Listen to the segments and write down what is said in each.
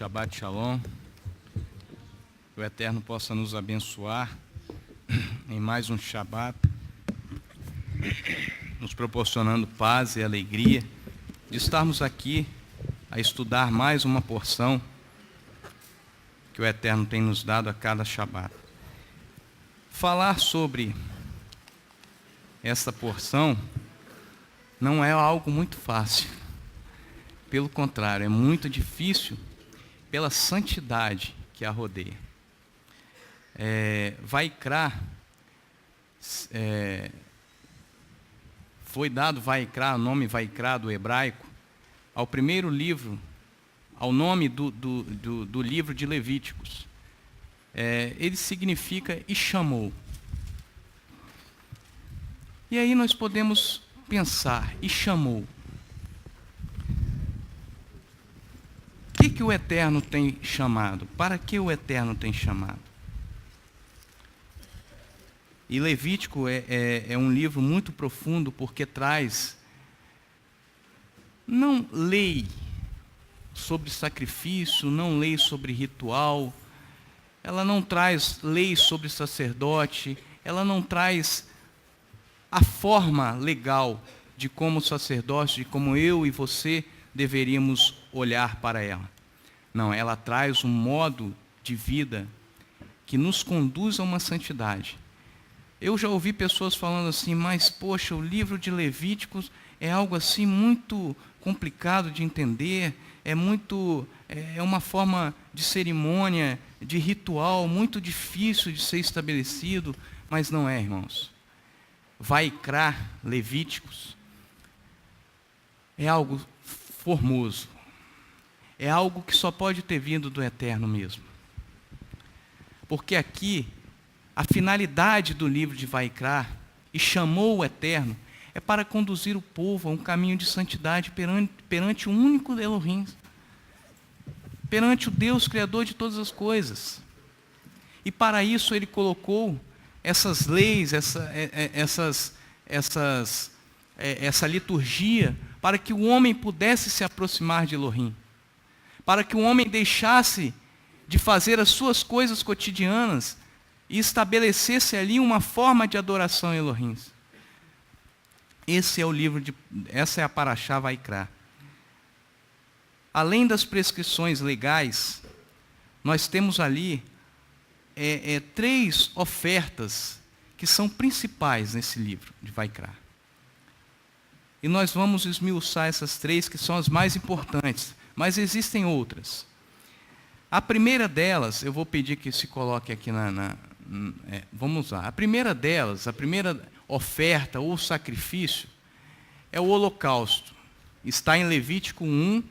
Shabbat Shalom. Que o Eterno possa nos abençoar em mais um Shabbat, nos proporcionando paz e alegria de estarmos aqui a estudar mais uma porção que o Eterno tem nos dado a cada Shabbat. Falar sobre essa porção não é algo muito fácil. Pelo contrário, é muito difícil pela santidade que a rodeia. Vaikra, foi dado Vaikra, o nome Vaikra do hebraico, ao primeiro livro, ao nome do livro de Levíticos. Ele significa e chamou. E aí nós podemos pensar, e chamou. O que o Eterno tem chamado? Para que o Eterno tem chamado? E Levítico é um livro muito profundo, porque traz não lei sobre sacrifício, não lei sobre ritual, ela não traz lei sobre sacerdote, ela não traz a forma legal de como o sacerdote, de como eu e você deveríamos olhar para ela. Não, ela traz um modo de vida que nos conduz a uma santidade. Eu já ouvi pessoas falando assim, mas poxa, o livro de Levíticos é algo assim muito complicado de entender, é uma forma de cerimônia, de ritual muito difícil de ser estabelecido, mas não é, irmãos. Vaikra, Levíticos, é algo formoso, é algo que só pode ter vindo do Eterno mesmo. Porque aqui, a finalidade do livro de Vaikra, e chamou o Eterno, é para conduzir o povo a um caminho de santidade perante o único Elohim, perante o Deus Criador de todas as coisas. E para isso ele colocou essas leis, essa liturgia, para que o homem pudesse se aproximar de Elohim, para que o homem deixasse de fazer as suas coisas cotidianas e estabelecesse ali uma forma de adoração a Elohim. Essa é a Parashá Vaikra. Além das prescrições legais, nós temos ali 3 ofertas que são principais nesse livro de Vaikra. E nós vamos esmiuçar essas 3 que são as mais importantes, mas existem outras. A primeira delas, eu vou pedir que se coloque aqui vamos lá. A primeira delas, a primeira oferta ou sacrifício é o holocausto. Está em Levítico 1,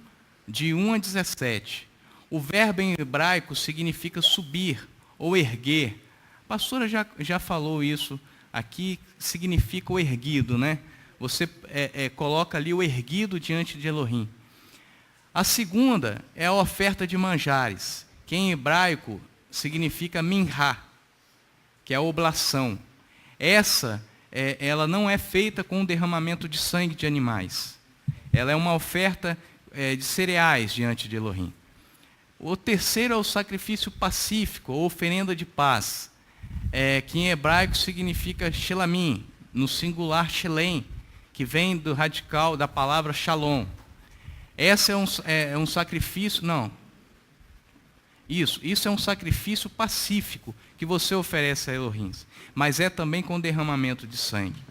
de 1 a 17. O verbo em hebraico significa subir ou erguer. A pastora já falou isso aqui, significa o erguido, né? Você coloca ali o erguido diante de Elohim. A segunda é a oferta de manjares, que em hebraico significa minhá, que é a oblação. Ela não é feita com o derramamento de sangue de animais. Ela é uma oferta de cereais diante de Elohim. O terceiro é o sacrifício pacífico, ou oferenda de paz, que em hebraico significa shelamim, no singular shelem, que vem do radical da palavra shalom. Esse é um sacrifício, não. Isso é um sacrifício pacífico que você oferece a Elohim, mas é também com derramamento de sangue.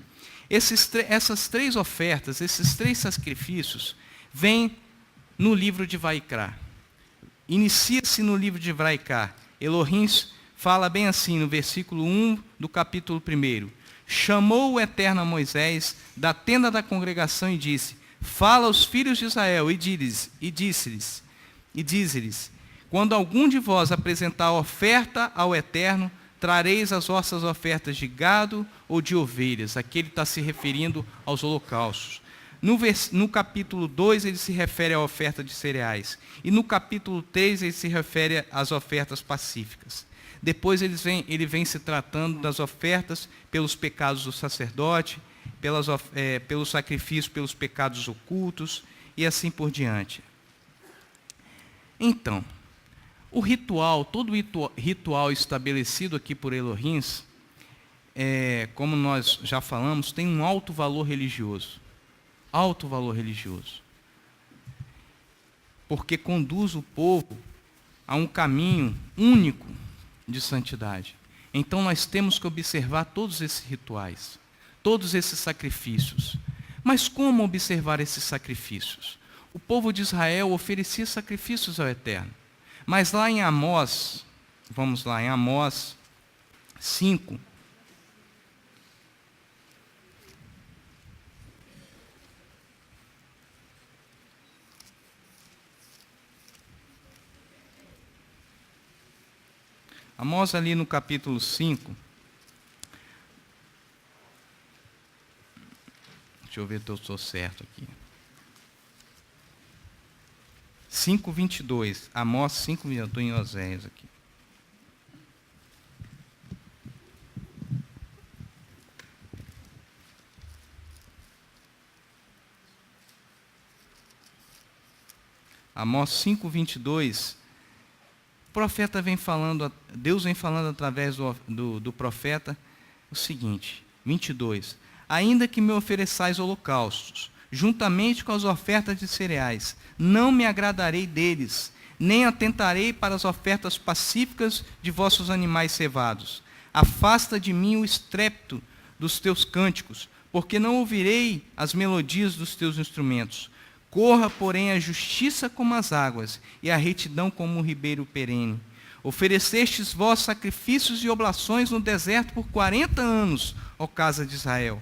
Essas 3 ofertas, esses 3 sacrifícios, vêm no livro de Vaikra. Inicia-se no livro de Vaikra. Elohim fala bem assim, no versículo 1 do capítulo 1. Chamou o Eterno a Moisés da tenda da congregação e disse: fala aos filhos de Israel e dize-lhes, quando algum de vós apresentar oferta ao Eterno, trareis as vossas ofertas de gado ou de ovelhas. Aqui ele está se referindo aos holocaustos. No capítulo 2 ele se refere à oferta de cereais. E no capítulo 3 ele se refere às ofertas pacíficas. Depois ele vem se tratando das ofertas pelos pecados do sacerdote, pelo sacrifício pelos pecados ocultos e assim por diante. Então, O ritual, todo ritual estabelecido aqui por Elohim, como nós já falamos, tem um alto valor religioso. Alto valor religioso. Porque conduz o povo a um caminho único de santidade. Então nós temos que observar todos esses rituais, todos esses sacrifícios. Mas como observar esses sacrifícios? O povo de Israel oferecia sacrifícios ao Eterno. Mas lá em Amós, vamos lá, em Amós 5, Amós ali no capítulo 5, deixa eu ver se eu estou certo aqui. 5:22, Amós 5:22, eu estou em Oséias aqui. Amós 5:22, o profeta vem falando, Deus vem falando através do profeta o seguinte, 22, ainda que me ofereçais holocaustos, juntamente com as ofertas de cereais, não me agradarei deles, nem atentarei para as ofertas pacíficas de vossos animais cevados. Afasta de mim o estrépito dos teus cânticos, porque não ouvirei as melodias dos teus instrumentos. Corra, porém, a justiça como as águas, e a retidão como um ribeiro perene. Oferecestes vós sacrifícios e oblações no deserto por 40 anos, ó casa de Israel.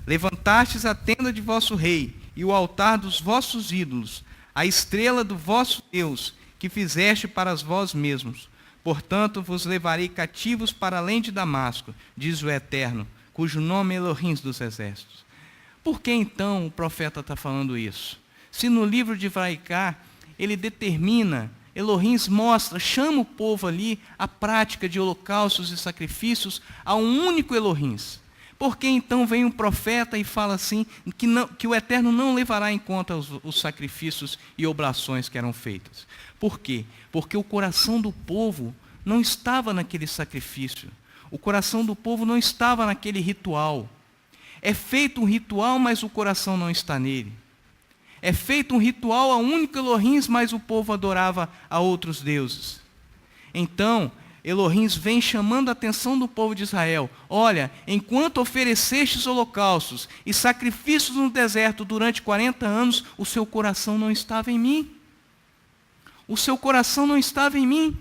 Levantastes a tenda de vosso rei, e o altar dos vossos ídolos, a estrela do vosso Deus, que fizeste para vós mesmos. Portanto, vos levarei cativos para além de Damasco, diz o Eterno, cujo nome é Elohim dos exércitos. Por que então o profeta está falando isso? Se no livro de Vaiká, ele determina, Elohim mostra, chama o povo ali à prática de holocaustos e sacrifícios a um único Elohim. Por que então vem um profeta e fala assim, que o Eterno não levará em conta os sacrifícios e oblações que eram feitas? Por quê? Porque o coração do povo não estava naquele sacrifício. O coração do povo não estava naquele ritual. É feito um ritual, mas o coração não está nele. É feito um ritual a único Elohim, mas o povo adorava a outros deuses. Então, Elohim vem chamando a atenção do povo de Israel. Olha, enquanto oferecestes holocaustos e sacrifícios no deserto durante 40 anos, o seu coração não estava em mim. O seu coração não estava em mim.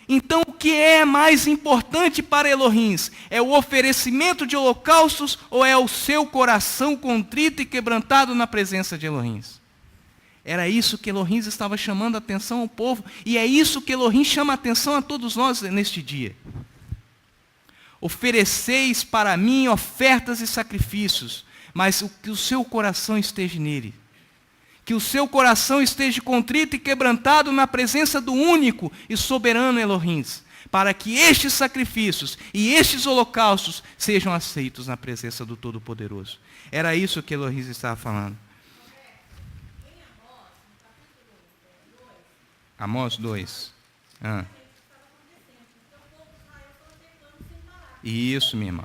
Então, o que é mais importante para Elohim? É o oferecimento de holocaustos ou é o seu coração contrito e quebrantado na presença de Elohim? Era isso que Elohim estava chamando a atenção ao povo, e é isso que Elohim chama a atenção a todos nós neste dia. Ofereceis para mim ofertas e sacrifícios, mas que o seu coração esteja nele. Que o seu coração esteja contrito e quebrantado na presença do único e soberano Elohim, para que estes sacrifícios e estes holocaustos sejam aceitos na presença do Todo-Poderoso. Era isso que Elohim estava falando. Amós 2. Isso, minha irmã.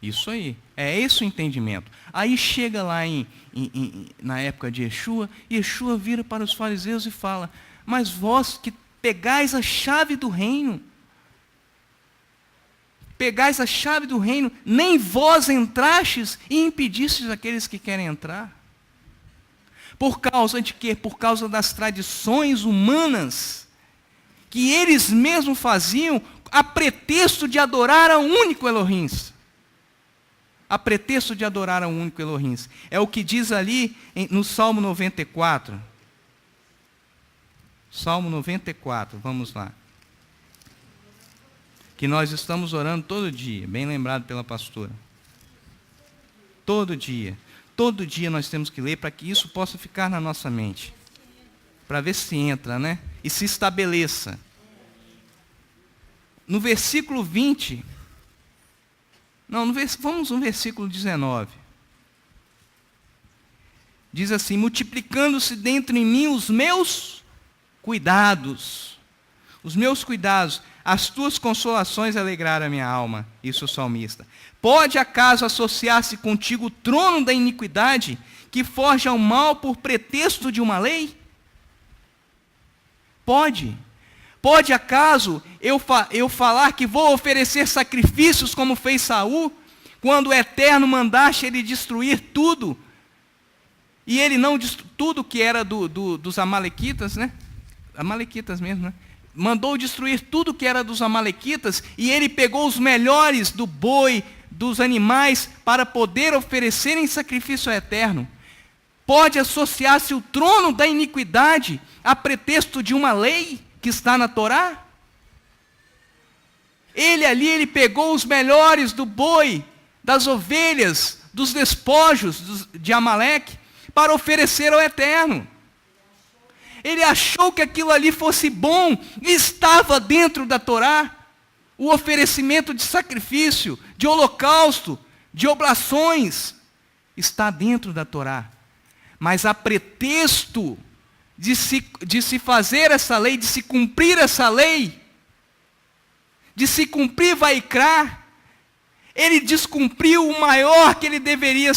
Isso aí. É esse o entendimento. Aí chega lá na época de Yeshua, Yeshua vira para os fariseus e fala, mas vós que pegais a chave do reino, nem vós entrastes e impedistes aqueles que querem entrar. Por causa de quê? Por causa das tradições humanas, que eles mesmos faziam a pretexto de adorar ao único Elohim. A pretexto de adorar ao único Elohim. É o que diz ali no Salmo 94. Salmo 94, vamos lá. Que nós estamos orando todo dia, bem lembrado pela pastora. Todo dia. Todo dia nós temos que ler para que isso possa ficar na nossa mente. para ver se entra, né? E se estabeleça. No versículo 20, vamos no versículo 19. Diz assim: multiplicando-se dentro de mim os meus cuidados. Os meus cuidados, as tuas consolações alegraram a minha alma. Isso é o salmista. Pode acaso associar-se contigo o trono da iniquidade, que forja o mal por pretexto de uma lei? Pode. Pode acaso eu falar que vou oferecer sacrifícios como fez Saul, quando o Eterno mandaste ele destruir tudo, e ele não destruiu tudo que era dos amalequitas, né? Amalequitas mesmo, né? Mandou destruir tudo que era dos amalequitas, e ele pegou os melhores do boi, dos animais, para poder oferecer em sacrifício ao Eterno. Pode associar-se o trono da iniquidade a pretexto de uma lei que está na Torá? Ele pegou os melhores do boi, das ovelhas, dos despojos de Amaleque, para oferecer ao Eterno. Ele achou que aquilo ali fosse bom, e estava dentro da Torá. O oferecimento de sacrifício, de holocausto, de oblações, está dentro da Torá. Mas a pretexto de se fazer essa lei, de se cumprir essa lei, de se cumprir Vaikra, ele descumpriu o maior que ele deveria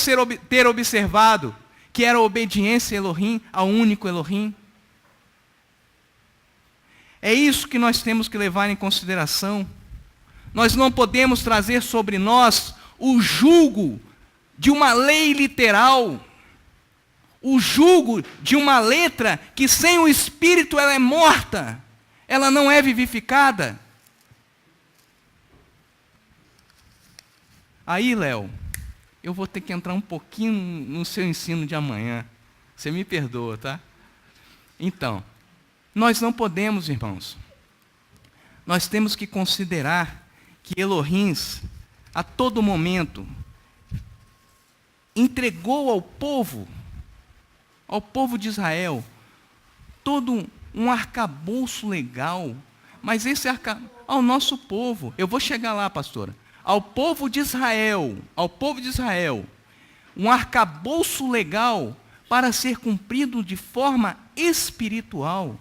ter observado, que era a obediência a Elohim, ao único Elohim. É isso que nós temos que levar em consideração. Nós não podemos trazer sobre nós o jugo de uma lei literal, o jugo de uma letra que sem o Espírito ela é morta, ela não é vivificada. Aí, Léo, eu vou ter que entrar um pouquinho no seu ensino de amanhã. Você me perdoa, tá? Então, nós não podemos, irmãos. Nós temos que considerar que Elohim, a todo momento, entregou ao povo de Israel, todo um arcabouço legal, mas esse ao nosso povo, eu vou chegar lá, pastora, ao povo de Israel, um arcabouço legal para ser cumprido de forma espiritual.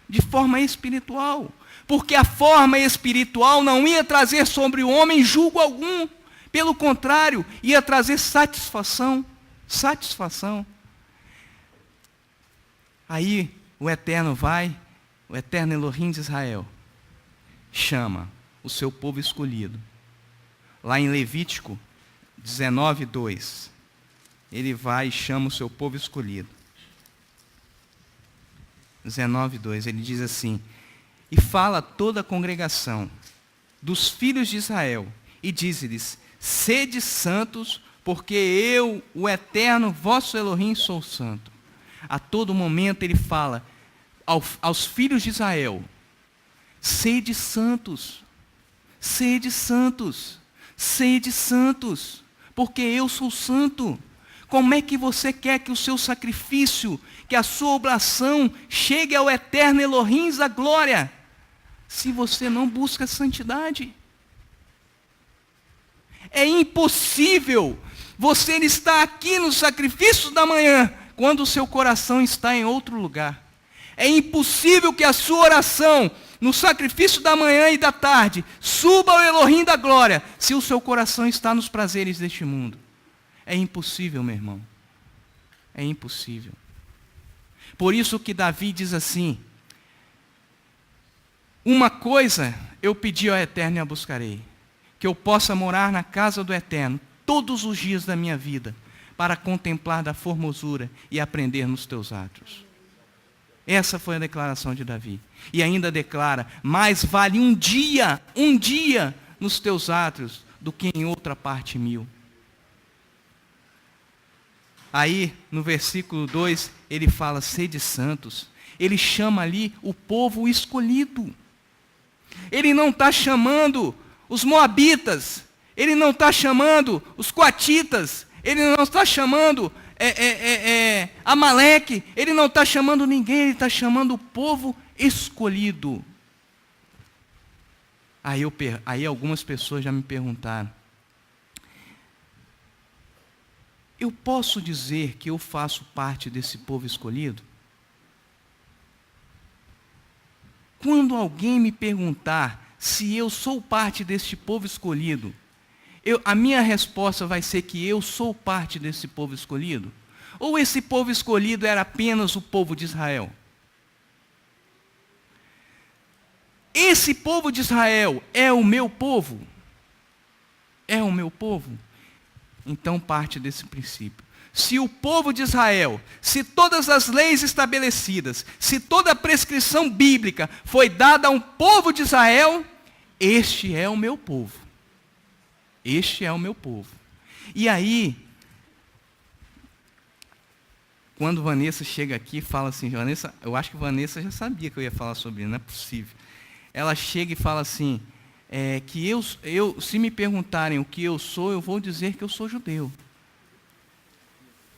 De forma espiritual. Porque a forma espiritual não ia trazer sobre o homem julgo algum. Pelo contrário, ia trazer satisfação. Satisfação. Aí o Eterno o Eterno Elohim de Israel, chama o seu povo escolhido. Lá em Levítico 19:2, ele vai e chama o seu povo escolhido. 19:2, ele diz assim: e fala a toda a congregação dos filhos de Israel, e diz-lhes: sede santos, porque eu, o Eterno, vosso Elohim, sou santo. A todo momento ele fala aos filhos de Israel: sede santos, sede santos, sede santos, porque eu sou santo. Como é que você quer que o seu sacrifício, que a sua oblação chegue ao Eterno Elohim da glória, se você não busca santidade? É impossível você estar aqui no sacrifício da manhã, quando o seu coração está em outro lugar. É impossível que a sua oração, no sacrifício da manhã e da tarde, suba ao Elohim da glória, se o seu coração está nos prazeres deste mundo. É impossível, meu irmão. É impossível. Por isso que Davi diz assim: uma coisa eu pedi ao Eterno e a buscarei, que eu possa morar na casa do Eterno todos os dias da minha vida, para contemplar da formosura e aprender nos teus atos. Essa foi a declaração de Davi. E ainda declara: mais vale um dia nos teus atos, do que em outra parte 1000. Aí, no versículo 2, ele fala: sede santos. Ele chama ali o povo escolhido. Ele não está chamando os moabitas. Ele não está chamando os coatitas. Ele não está chamando Amaleque, ele não está chamando ninguém, ele está chamando o povo escolhido. Aí algumas pessoas já me perguntaram, eu posso dizer que eu faço parte desse povo escolhido? Quando alguém me perguntar se eu sou parte deste povo escolhido, a minha resposta vai ser que eu sou parte desse povo escolhido? Ou esse povo escolhido era apenas o povo de Israel? Esse povo de Israel é o meu povo? É o meu povo? Então parte desse princípio. Se o povo de Israel, se todas as leis estabelecidas, se toda a prescrição bíblica foi dada a um povo de Israel, este é o meu povo. Este é o meu povo. E aí, quando Vanessa chega aqui e fala assim, Vanessa, eu acho que Vanessa já sabia que eu ia falar sobre isso, não é possível. Ela chega e fala assim, que se me perguntarem o que eu sou, eu vou dizer que eu sou judeu.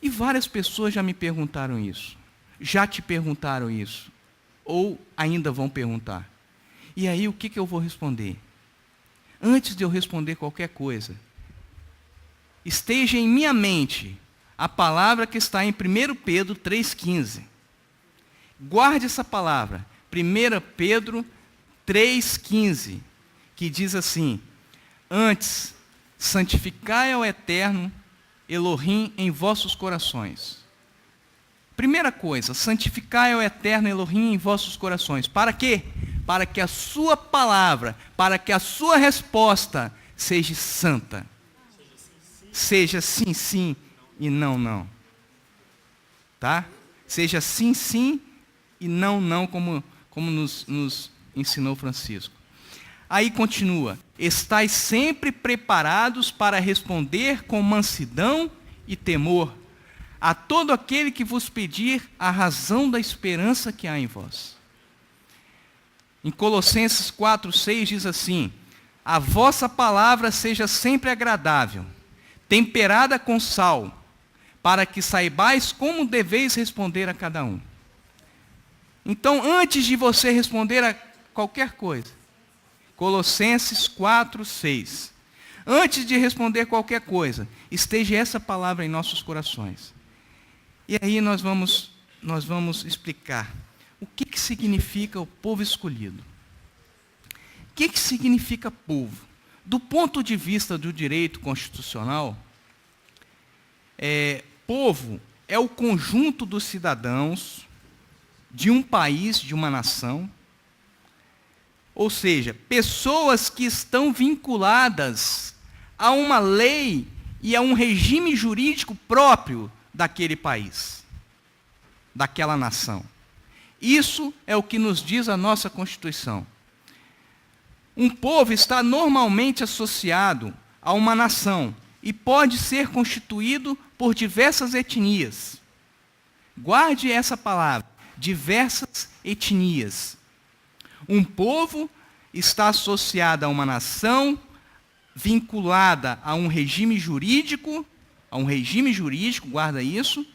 E várias pessoas já me perguntaram isso. Já te perguntaram isso. Ou ainda vão perguntar. E aí o que eu vou responder? Antes de eu responder qualquer coisa, esteja em minha mente a palavra que está em 1 Pedro 3,15. Guarde essa palavra. 1 Pedro 3,15. Que diz assim, antes, santificai ao Eterno Elohim em vossos corações. Primeira coisa, santificai ao Eterno Elohim em vossos corações. Para quê? Para que a sua palavra, para que a sua resposta seja santa. Seja sim, sim e não, não. Tá? Seja sim, sim e não, não, como nos ensinou Francisco. Aí continua, estais sempre preparados para responder com mansidão e temor a todo aquele que vos pedir a razão da esperança que há em vós. Em Colossenses 4,6 diz assim, a vossa palavra seja sempre agradável, temperada com sal, para que saibais como deveis responder a cada um. Então, antes de você responder a qualquer coisa, Colossenses 4,6. Antes de responder qualquer coisa, esteja essa palavra em nossos corações. E aí nós vamos explicar o que significa o povo escolhido. O que significa povo? Do ponto de vista do direito constitucional, povo é o conjunto dos cidadãos de um país, de uma nação, ou seja, pessoas que estão vinculadas a uma lei e a um regime jurídico próprio daquele país, daquela nação. Isso é o que nos diz a nossa Constituição. Um povo está normalmente associado a uma nação e pode ser constituído por diversas etnias. Guarde essa palavra, diversas etnias. Um povo está associado a uma nação, vinculada a um regime jurídico, guarda isso,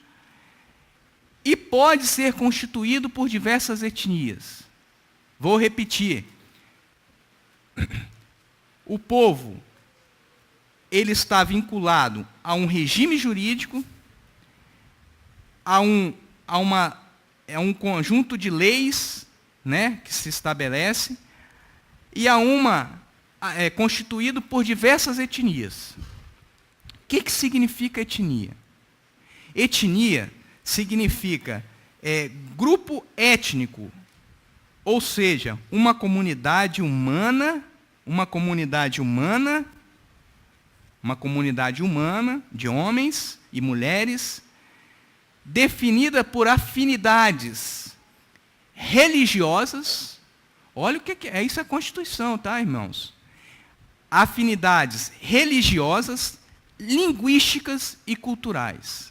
e pode ser constituído por diversas etnias. Vou repetir. O povo, ele está vinculado a um regime jurídico, a um conjunto de leis, né, que se estabelece, e constituído por diversas etnias. O que significa etnia? Etnia significa grupo étnico, ou seja, uma comunidade humana de homens e mulheres, definida por afinidades religiosas. Olha o que é, isso é a Constituição, tá, irmãos? Afinidades religiosas, linguísticas e culturais.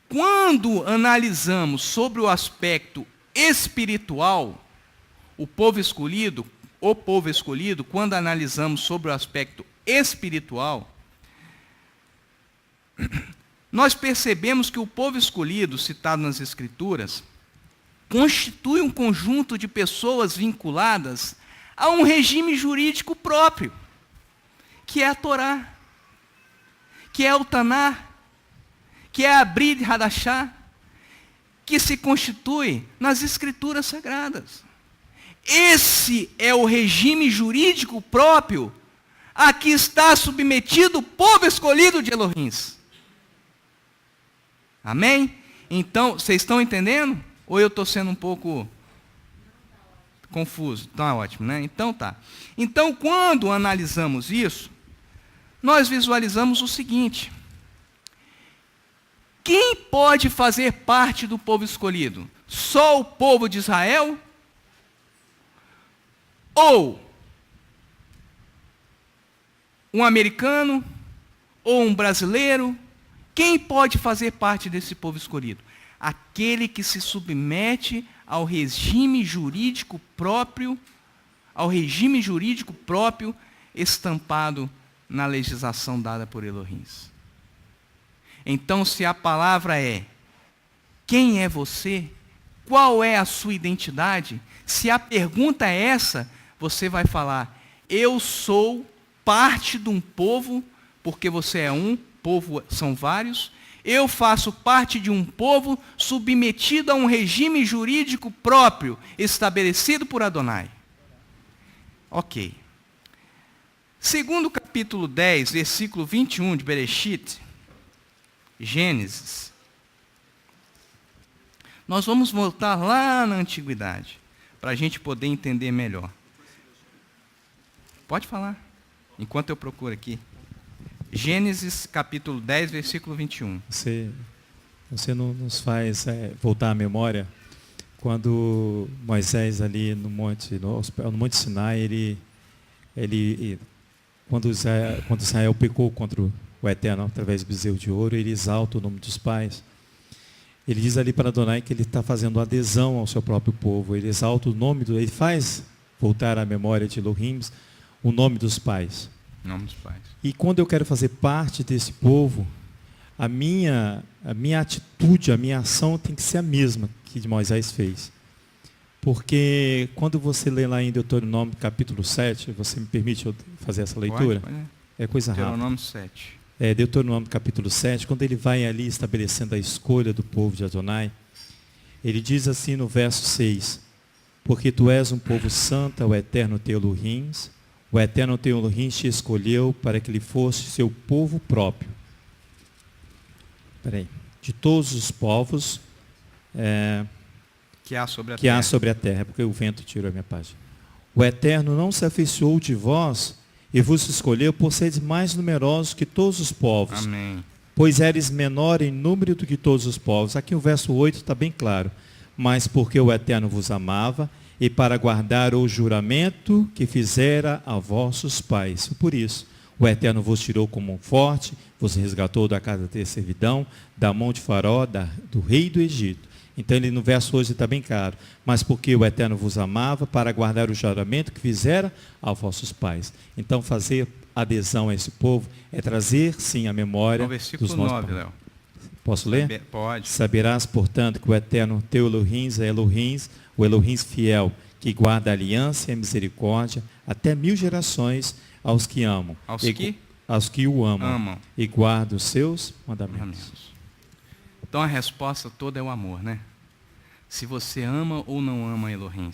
Quando analisamos sobre o aspecto espiritual, o povo escolhido, quando analisamos sobre o aspecto espiritual, nós percebemos que o povo escolhido, citado nas Escrituras, constitui um conjunto de pessoas vinculadas a um regime jurídico próprio, que é a Torá, que é o Taná, que é a Brit Hadashah, que se constitui nas Escrituras Sagradas. Esse é o regime jurídico próprio a que está submetido o povo escolhido de Elohim. Amém? Então, vocês estão entendendo? Ou eu estou sendo um pouco confuso? Tá ótimo, né? Então tá. Então, quando analisamos isso, nós visualizamos o seguinte: quem pode fazer parte do povo escolhido? Só o povo de Israel? Ou um americano? Ou um brasileiro? Quem pode fazer parte desse povo escolhido? Aquele que se submete ao regime jurídico próprio, estampado na legislação dada por Elohim. Então, se a palavra é: quem é você? Qual é a sua identidade? Se a pergunta é essa, você vai falar: eu sou parte de um povo, porque você é um, povo são vários. Eu faço parte de um povo submetido a um regime jurídico próprio, estabelecido por Adonai. Ok. Segundo capítulo 10, versículo 21 de Bereshit, Gênesis, nós vamos voltar lá na antiguidade, para a gente poder entender melhor. Pode falar, enquanto eu procuro aqui. Gênesis capítulo 10, versículo 21. Você nos faz voltar à memória quando Moisés ali no Monte Sinai, quando Israel pecou contra o Eterno através do bezerro de ouro, ele exalta o nome dos pais. Ele diz ali para Adonai que ele está fazendo adesão ao seu próprio povo. Ele exalta o nome, ele faz voltar à memória de Elohim o nome dos pais. Nome dos pais. E quando eu quero fazer parte desse povo, a minha atitude, a minha ação tem que ser a mesma que Moisés fez. Porque quando você lê lá em Deuteronômio capítulo 7, você me permite eu fazer essa leitura? Pode. É coisa rápida. Deuteronômio 7. Deuteronômio capítulo 7, quando ele vai ali estabelecendo a escolha do povo de Adonai, ele diz assim no verso 6: porque tu és um povo santo ao Eterno teu Elohim, o Eterno teu Elohim te escolheu para que ele fosse seu povo próprio. De todos os povos que há sobre a terra, porque o vento tirou a minha página. O Eterno não se afeiçoou de vós e vos escolheu por seres mais numerosos que todos os povos. Amém. Pois eres menor em número do que todos os povos. Aqui o verso 8 está bem claro. Mas porque o Eterno vos amava, e para guardar o juramento que fizera a vossos pais. Por isso, o Eterno vos tirou como um forte, vos resgatou da casa de servidão, da mão de Faraó, do rei do Egito. Então, ele no verso 8 está bem claro. Mas porque o Eterno vos amava, para guardar o juramento que fizera a vossos pais. Então, fazer adesão a esse povo é trazer, sim, a memória dos nossos 9, Léo. Posso ler? Pode. Saberás, portanto, que o Eterno teu Elohim é Elohim, o Elohim fiel, que guarda a aliança e a misericórdia até 1000 gerações aos que amam. Aos que o amam. E guardam os seus mandamentos. Então a resposta toda é o amor, né? Se você ama ou não ama Elohim.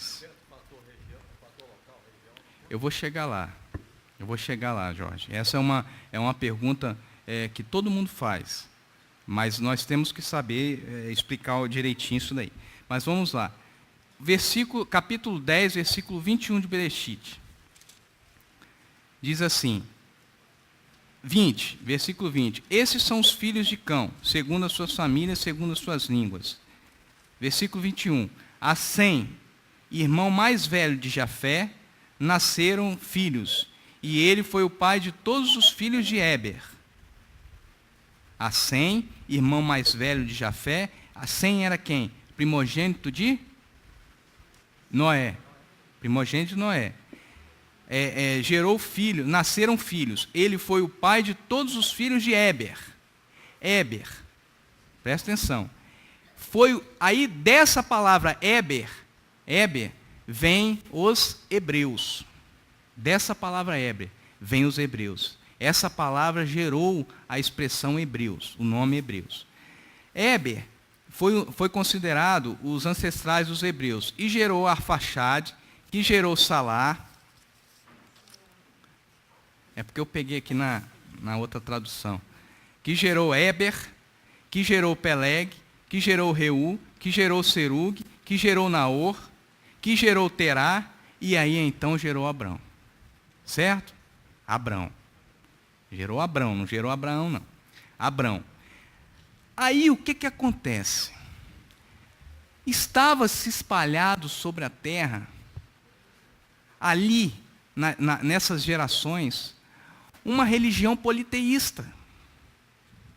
Eu vou chegar lá, Jorge. Essa é uma pergunta que todo mundo faz. Mas nós temos que saber explicar direitinho isso daí. Mas vamos lá. Capítulo 10, versículo 21 de Bereshit. Diz assim, versículo 20. Esses são os filhos de Cão, segundo as suas famílias, segundo as suas línguas. Versículo 21. A Sem, irmão mais velho de Jafé, nasceram filhos, e ele foi o pai de todos os filhos de Éber. A Sem, irmão mais velho de Jafé. A Sem era quem? Primogênito de Noé. Primogênito de Noé. Gerou nasceram filhos. Ele foi o pai de todos os filhos de Éber. Éber, Presta atenção. Foi aí dessa palavra Eber, vem os hebreus. Dessa palavra Eber, vem os hebreus. Essa palavra gerou a expressão hebreus, o nome hebreus. Eber foi considerado os ancestrais dos hebreus e gerou Arfaxade, que gerou Salá. É porque eu peguei aqui na outra tradução. Que gerou Eber, que gerou Peleg, que gerou Reu, que gerou Serug, que gerou Naor, que gerou Terá, e aí então gerou Abrão. Certo? Abrão. Gerou Abrão, não gerou Abraão, não. Abrão. Aí o que acontece? Estava-se espalhado sobre a terra, ali, nessas gerações, uma religião politeísta.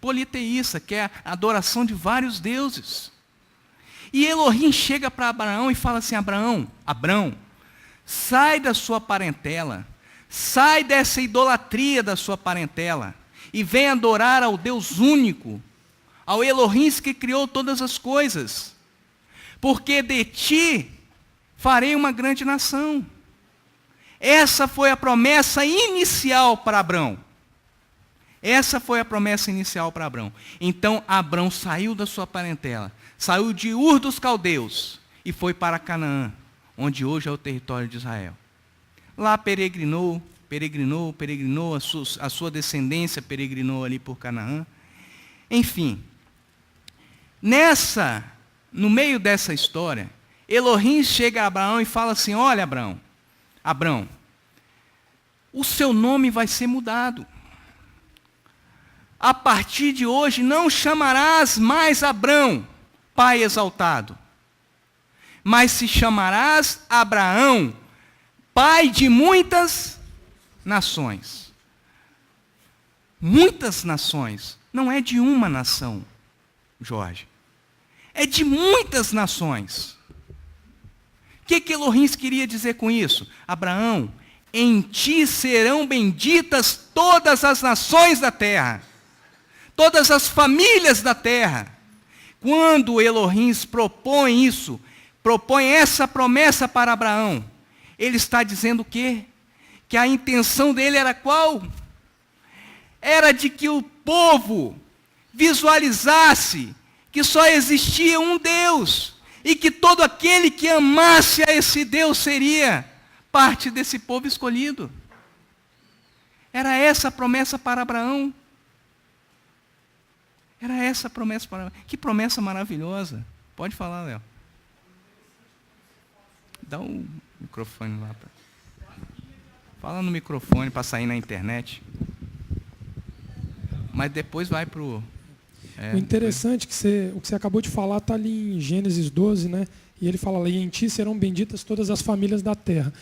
Politeísta, que é a adoração de vários deuses. E Elohim chega para Abraão e fala assim: Abraão, sai da sua parentela, sai dessa idolatria da sua parentela, e vem adorar ao Deus único, ao Elohim que criou todas as coisas, porque de ti farei uma grande nação. Essa foi a promessa inicial para Abrão. Essa foi a promessa inicial para Abrão. Então Abrão saiu da sua parentela, saiu de Ur dos Caldeus e foi para Canaã, onde hoje é o território de Israel. Lá peregrinou, a sua descendência peregrinou ali por Canaã. Enfim, no meio dessa história, Elohim chega a Abraão e fala assim: olha, Abraão, o seu nome vai ser mudado. A partir de hoje não chamarás mais Abrão, pai exaltado, mas se chamarás Abraão, pai de muitas nações. Muitas nações, não é de uma nação, Jorge. É de muitas nações. O que Elohim queria dizer com isso? Abraão, em ti serão benditas todas as nações da terra, todas as famílias da terra. Quando Elohim propõe isso, propõe essa promessa para Abraão, ele está dizendo o quê? Que a intenção dele era qual? Era de que o povo visualizasse que só existia um Deus, e que todo aquele que amasse a esse Deus seria parte desse povo escolhido. Era essa a promessa para Abraão. Era essa a promessa para Abraão. Que promessa maravilhosa. Pode falar, Léo. Dá o microfone lá. Fala no microfone para sair na internet. Mas depois vai para o... O interessante é que o que você acabou de falar está ali em Gênesis 12, né? E ele fala ali: em ti serão benditas todas as famílias da terra.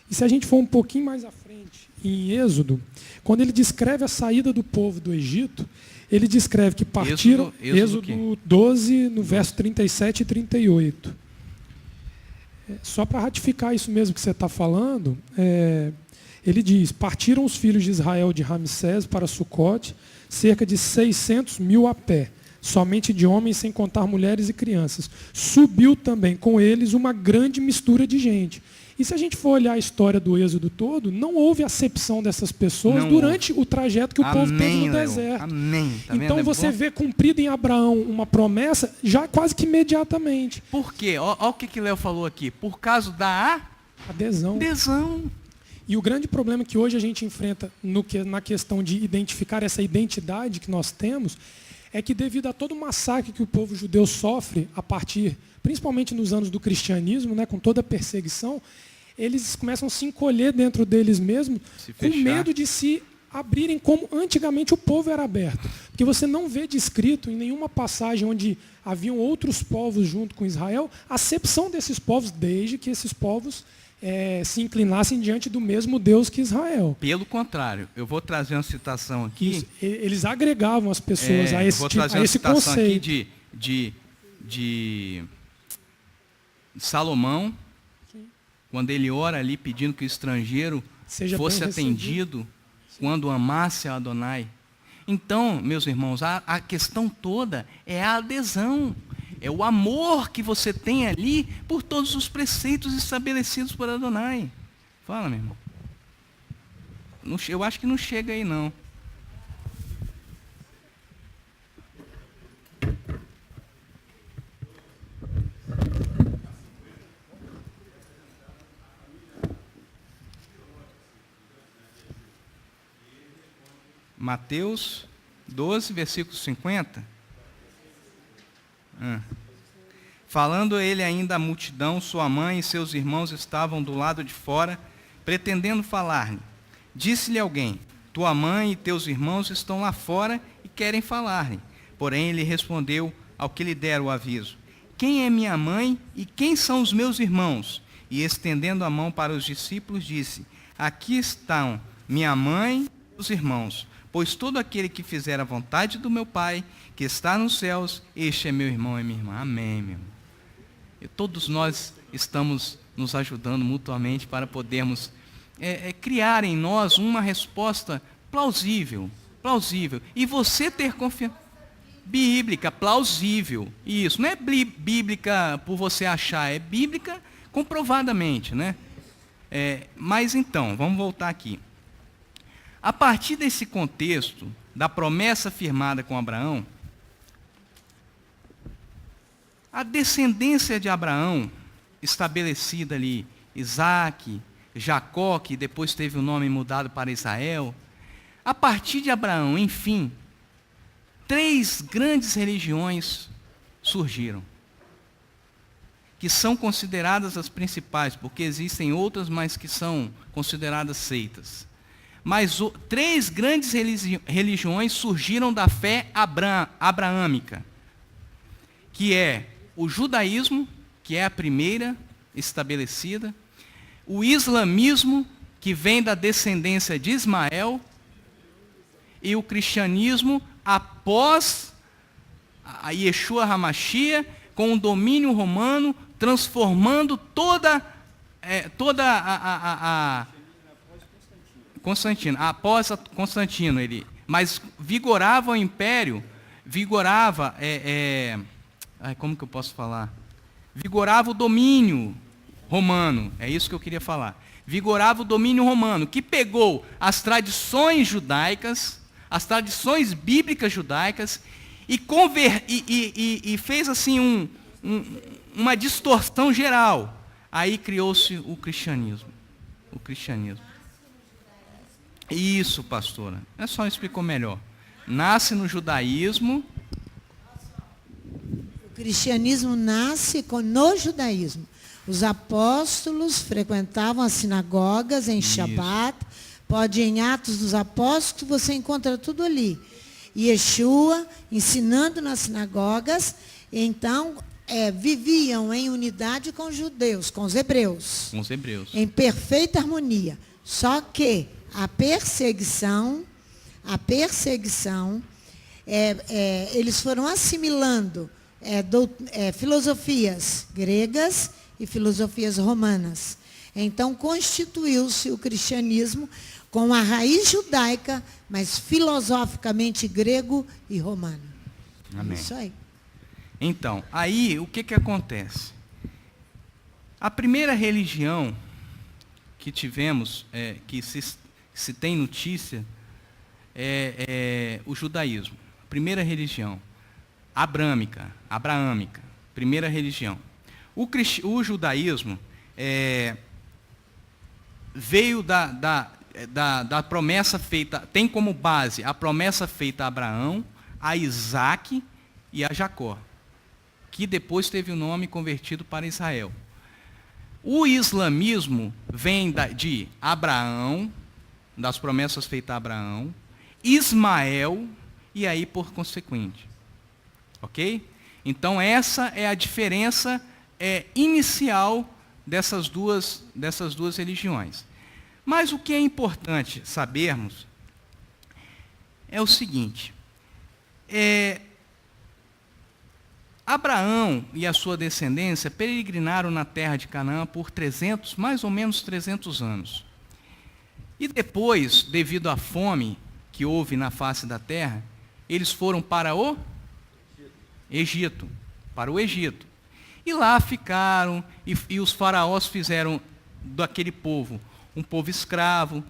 E se a gente for um pouquinho mais à frente, em Êxodo, quando ele descreve a saída do povo do Egito, ele descreve que partiram... Êxodo 12, no verso 37 e 38. Só para ratificar isso mesmo que você está falando, ele diz: partiram os filhos de Israel de Ramsés para Sucote, cerca de 600 mil a pé, somente de homens, sem contar mulheres e crianças. Subiu também com eles uma grande mistura de gente. E se a gente for olhar a história do Êxodo todo, não houve acepção dessas pessoas durante o trajeto que o povo teve no deserto. Amém. Tá então vendo? você vê cumprida em Abraão uma promessa já quase que imediatamente. Por quê? Olha o que Léo falou aqui. Por causa da adesão. E o grande problema que hoje a gente enfrenta na questão de identificar essa identidade que nós temos é que, devido a todo o massacre que o povo judeu sofre a partir, principalmente nos anos do cristianismo, né, com toda a perseguição, eles começam a se encolher dentro deles mesmos, com medo de se abrirem como antigamente o povo era aberto. Porque você não vê descrito em nenhuma passagem onde haviam outros povos junto com Israel, a acepção desses povos, desde que esses povos se inclinassem diante do mesmo Deus que Israel. Pelo contrário, eu vou trazer uma citação aqui. Isso, eles agregavam as pessoas a esse, vou trazer a uma esse citação conceito. Aqui de Salomão, quando ele ora ali pedindo que o estrangeiro fosse atendido quando amasse a Adonai. Então, meus irmãos, a questão toda é a adesão. É o amor que você tem ali por todos os preceitos estabelecidos por Adonai. Fala, meu irmão. Eu acho que não chega aí, não. Mateus 12, versículo 50. Falando ele ainda à multidão, sua mãe e seus irmãos estavam do lado de fora, pretendendo falar-lhe. Disse-lhe alguém: tua mãe e teus irmãos estão lá fora e querem falar-lhe. Porém ele respondeu ao que lhe deram o aviso: quem é minha mãe e quem são os meus irmãos? E estendendo a mão para os discípulos, disse: aqui estão minha mãe e os irmãos. Pois todo aquele que fizer a vontade do meu Pai, que está nos céus, este é meu irmão e minha irmã. Amém, meu irmão. E todos nós estamos nos ajudando mutuamente para podermos criar em nós uma resposta plausível. E você ter confiança. Bíblica, plausível. Isso, não é bíblica por você achar, é bíblica comprovadamente, né? Mas então, vamos voltar aqui. A partir desse contexto, da promessa firmada com Abraão, a descendência de Abraão, estabelecida ali, Isaac, Jacó, que depois teve o nome mudado para Israel, a partir de Abraão, enfim, 3 grandes religiões surgiram, que são consideradas as principais, porque existem outras, mas que são consideradas seitas. Mas 3 grandes religiões surgiram da fé abraâmica, que é o judaísmo, que é a primeira estabelecida, o islamismo, que vem da descendência de Ismael, e o cristianismo após a Yeshua HaMashiach, com o domínio romano, transformando toda a Constantino, após Constantino, mas vigorava o império, como que eu posso falar? Vigorava o domínio romano, é isso que eu queria falar. Vigorava o domínio romano, que pegou as tradições judaicas, as tradições bíblicas judaicas, e fez assim uma distorção geral. Aí criou-se o cristianismo. Isso, pastora. É só explicou melhor. Nasce no judaísmo. O cristianismo nasce no judaísmo. Os apóstolos frequentavam as sinagogas em Shabat. Pode ir em Atos dos Apóstolos, você encontra tudo ali. Yeshua ensinando nas sinagogas. Então, viviam em unidade com os judeus, com os hebreus. Em perfeita harmonia. Só que a perseguição, eles foram assimilando filosofias gregas e filosofias romanas. Então, constituiu-se o cristianismo com a raiz judaica, mas filosoficamente grego e romano. Amém. Isso aí. Então, aí o que acontece? A primeira religião que tivemos, que se tem notícia, é o judaísmo. Primeira religião, abraâmica, primeira religião. O judaísmo veio da promessa feita, tem como base a promessa feita a Abraão, a Isaac e a Jacó, que depois teve o nome convertido para Israel. O islamismo vem de Abraão, das promessas feitas a Abraão, Ismael e aí por consequente. Ok? Então essa é a diferença inicial dessas duas religiões. Mas o que é importante sabermos é o seguinte: Abraão e a sua descendência peregrinaram na terra de Canaã por mais ou menos 300 anos. E depois, devido à fome que houve na face da terra, eles foram para o Egito, para o Egito. E lá ficaram, e os faraós fizeram daquele povo um povo escravo.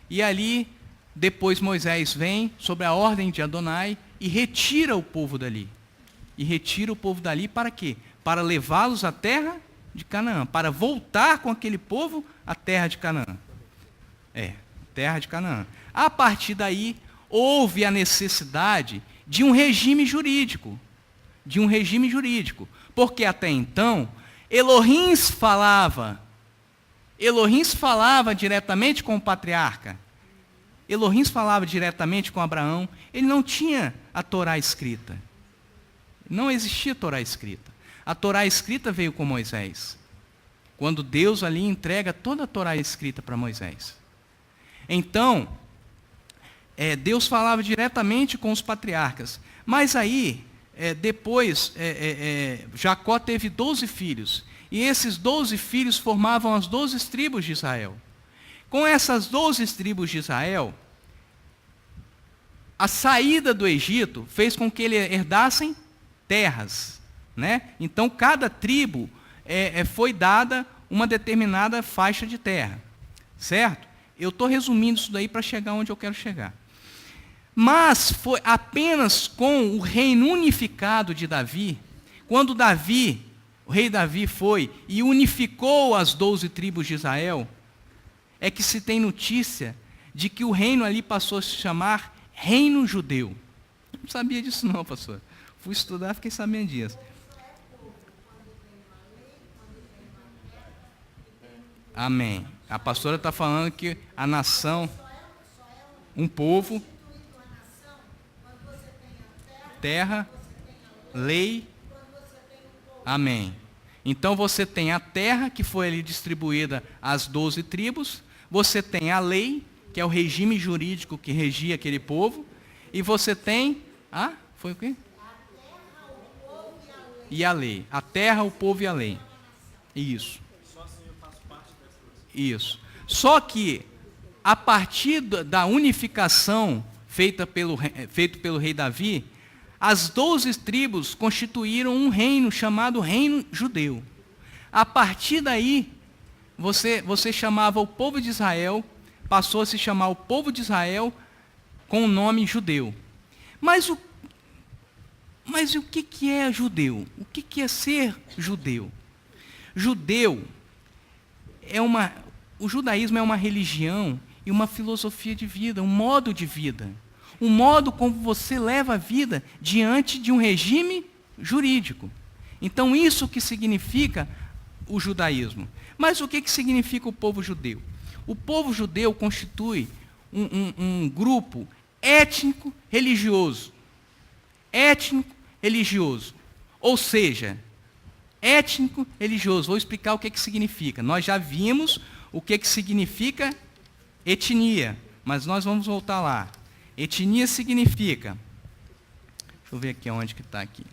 E ali, depois Moisés vem, sob a ordem de Adonai, e retira o povo dali. E retira o povo dali para quê? Para levá-los à terra de Canaã, para voltar com aquele povo à terra de Canaã. Terra de Canaã. A partir daí, houve a necessidade de um regime jurídico. Porque até então, Elohim falava diretamente com o patriarca. Elohim falava diretamente com Abraão. Ele não tinha a Torá escrita. Não existia Torá escrita. A Torá escrita veio com Moisés. Quando Deus ali entrega toda a Torá escrita para Moisés. Então, Deus falava diretamente com os patriarcas. Mas aí, depois, Jacó teve 12 filhos. E esses 12 filhos formavam as 12 tribos de Israel. Com essas 12 tribos de Israel, a saída do Egito fez com que eles herdassem terras. Né? Então, cada tribo foi dada uma determinada faixa de terra. Certo? Eu estou resumindo isso daí para chegar onde eu quero chegar. Mas foi apenas com o reino unificado de Davi, quando o rei Davi foi e unificou as 12 tribos de Israel, é que se tem notícia de que o reino ali passou a se chamar Reino Judeu. Não sabia disso não, pastor. Fui estudar, fiquei sabendo disso. Amém. A pastora está falando que a nação, um povo, terra, lei. Amém. Então você tem a terra, que foi ali distribuída às 12 tribos. Você tem a lei, que é o regime jurídico que regia aquele povo. E você tem foi o quê? E a lei. A terra, o povo e a lei. Isso. Isso. Só que, a partir da unificação feito pelo rei Davi, as 12 tribos constituíram um reino chamado Reino Judeu. A partir daí, você chamava o povo de Israel, passou a se chamar o povo de Israel com o nome judeu. Mas o que é judeu? O que é ser judeu? O judaísmo é uma religião e uma filosofia de vida, um modo de vida. Um modo como você leva a vida diante de um regime jurídico. Então, isso que significa o judaísmo. Mas o que significa o povo judeu? O povo judeu constitui um grupo étnico-religioso. Étnico-religioso. Ou seja, étnico-religioso. Vou explicar o que significa. Nós já vimos o que significa etnia, mas nós vamos voltar lá. Etnia significa... Deixa eu ver aqui onde que está aqui.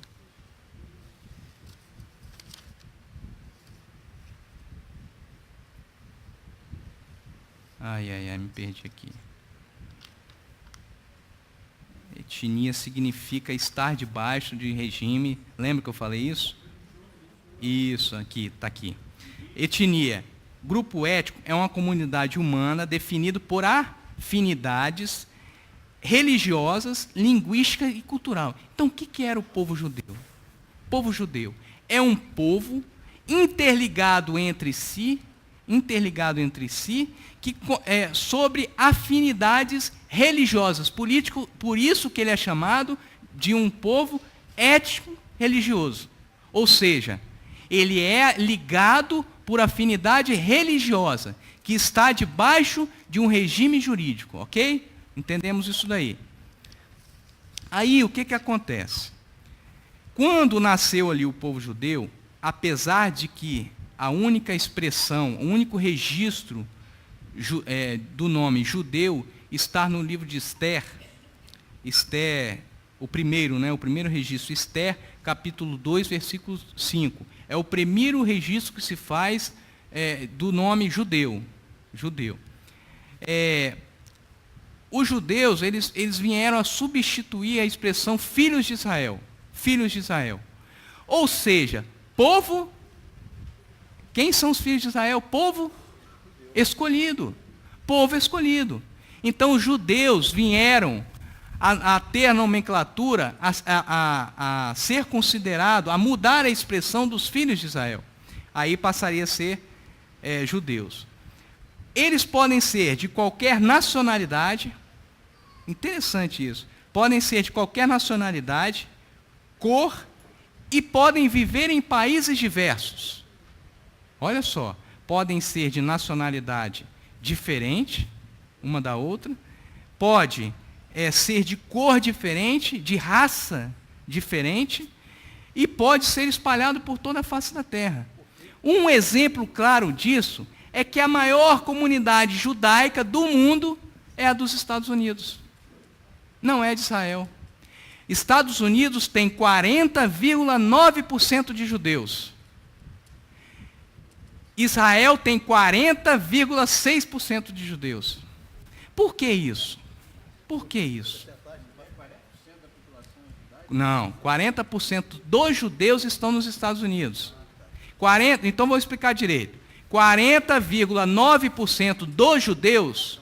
Me perdi aqui. Etnia significa estar debaixo de regime. Lembra que eu falei isso? Isso, aqui, está aqui. Etnia. Grupo étnico é uma comunidade humana definida por afinidades religiosas, linguísticas e cultural. Então, o que era o povo judeu? O povo judeu é um povo interligado entre si, que sobre afinidades religiosas. Por isso que ele é chamado de um povo étnico-religioso. Ou seja, ele é ligado por afinidade religiosa, que está debaixo de um regime jurídico, ok? Entendemos isso daí. Aí, o que acontece? Quando nasceu ali o povo judeu, apesar de que a única expressão, o único registro do nome judeu está no livro de Esther, o primeiro registro, Esther, capítulo 2, versículo 5. É o primeiro registro que se faz os judeus, eles vieram a substituir a expressão filhos de Israel. Filhos de Israel. Ou seja, povo. Quem são os filhos de Israel? Povo escolhido. Povo escolhido. Então os judeus vieram a ter a nomenclatura, a ser considerado, a mudar a expressão dos filhos de Israel. Aí passaria a ser judeus. Eles podem ser de qualquer nacionalidade, interessante isso, podem ser de qualquer nacionalidade, cor, e podem viver em países diversos. Olha só, podem ser de nacionalidade diferente, uma da outra, pode ser de cor diferente, de raça diferente, e pode ser espalhado por toda a face da terra. Um exemplo claro disso é que a maior comunidade judaica do mundo é a dos Estados Unidos. Não é de Israel. Estados Unidos tem 40,9% de judeus. Israel tem 40,6% de judeus. Por que isso? Por que isso? Não, 40% dos judeus estão nos Estados Unidos. Então vou explicar direito. 40,9% dos judeus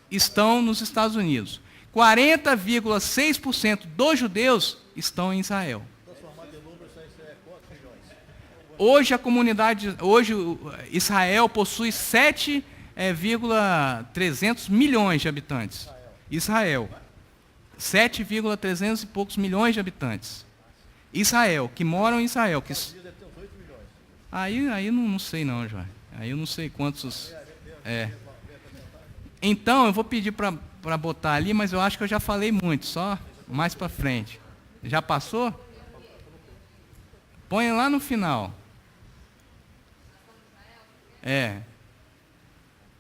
estão nos Estados Unidos. 40,6% dos judeus estão em Israel. Hoje Israel possui 7,300 milhões de habitantes. Israel. 7,300 e poucos milhões de habitantes. Israel, que moram em Israel. Aí não sei não, João. Aí eu não sei quantos. Então, eu vou pedir para botar ali, mas eu acho que eu já falei muito, só mais para frente. Já passou? Põe lá no final.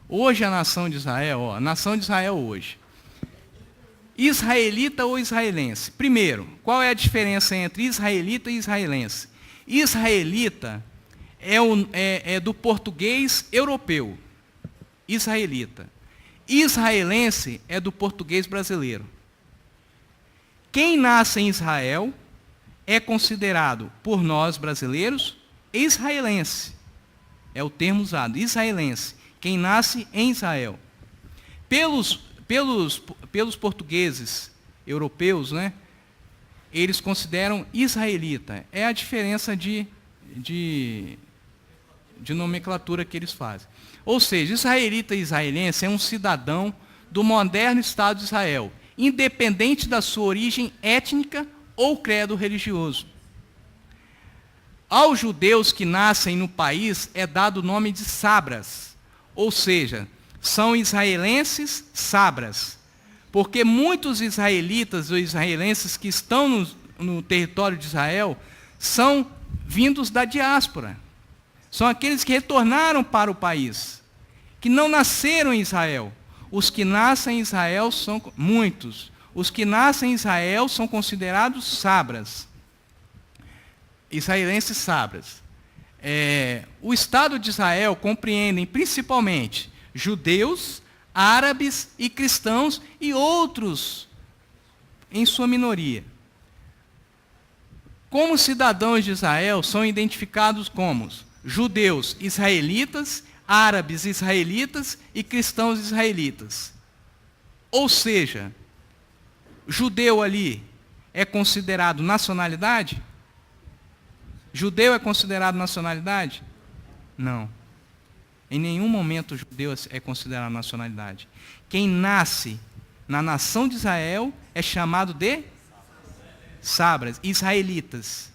Hoje a nação de Israel, a nação de Israel hoje. Israelita ou israelense? Primeiro, qual é a diferença entre israelita e israelense? Israelita é do português europeu. Israelita. Israelense é do português brasileiro. Quem nasce em Israel é considerado por nós brasileiros israelense. É o termo usado, israelense. Quem nasce em Israel. Pelos portugueses europeus, né, eles consideram israelita. É a diferença de nomenclatura que eles fazem. Ou seja, israelita e israelense é um cidadão do moderno Estado de Israel, independente da sua origem étnica ou credo religioso. Aos judeus que nascem no país é dado o nome de sabras, ou seja, são israelenses sabras, porque muitos israelitas ou israelenses que estão no território de Israel são vindos da diáspora. São aqueles que retornaram para o país, que não nasceram em Israel. Os que nascem em Israel são muitos. Os que nascem em Israel são considerados sabras. Israelenses sabras. O Estado de Israel compreende principalmente judeus, árabes e cristãos e outros em sua minoria. Como cidadãos de Israel, são identificados como judeus israelitas, árabes israelitas e cristãos israelitas. Ou seja, judeu ali é considerado nacionalidade? Judeu é considerado nacionalidade? Não. Em nenhum momento judeu é considerado nacionalidade. Quem nasce na nação de Israel é chamado de sabras, israelitas.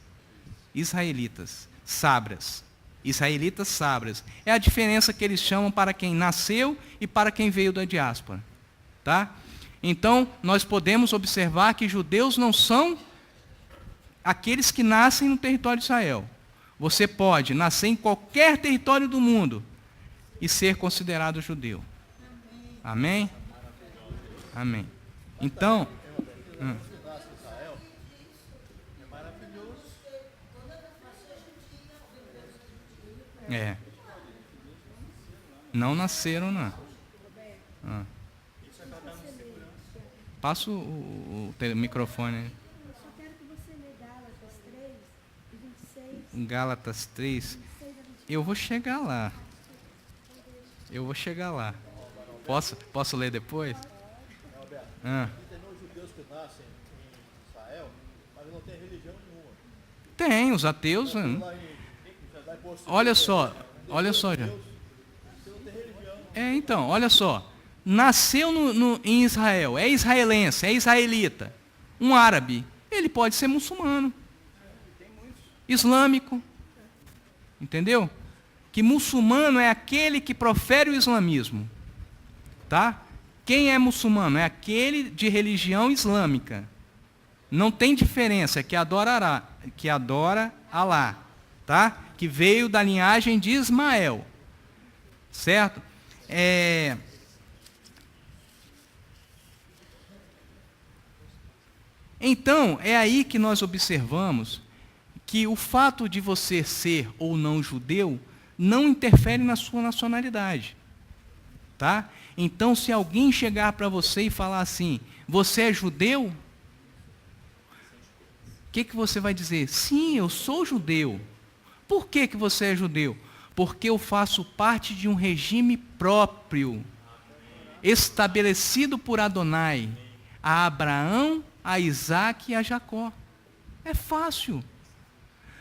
Israelitas, sabras. Israelitas sabras. É a diferença que eles chamam para quem nasceu e para quem veio da diáspora. Tá? Então, nós podemos observar que judeus não são aqueles que nascem no território de Israel. Você pode nascer em qualquer território do mundo e ser considerado judeu. Amém? Amém. Então... Não nasceram, não. Passa o microfone aí. Eu só quero que você lê Gálatas 3, 26, Gálatas 3. 26 a 28. Eu vou chegar lá. Eu vou chegar lá. Posso ler depois? Ah. Tem judeus que nascem em Israel, mas não tem religião nenhuma. Tem, os ateus. Olha só já. Então, olha só. Nasceu em Israel, é israelense, é israelita. Um árabe, ele pode ser muçulmano. Islâmico. Entendeu? Que muçulmano é aquele que profere o islamismo. Tá? Quem é muçulmano? É aquele de religião islâmica. Não tem diferença, que adora Alá, tá? Que veio da linhagem de Ismael. Certo? Então, é aí que nós observamos que o fato de você ser ou não judeu não interfere na sua nacionalidade. Tá? Então, se alguém chegar para você e falar assim, você é judeu? O que você vai dizer? Sim, eu sou judeu. Por que você é judeu? Porque eu faço parte de um regime próprio, estabelecido por Adonai, a Abraão, a Isaac e a Jacó. É fácil.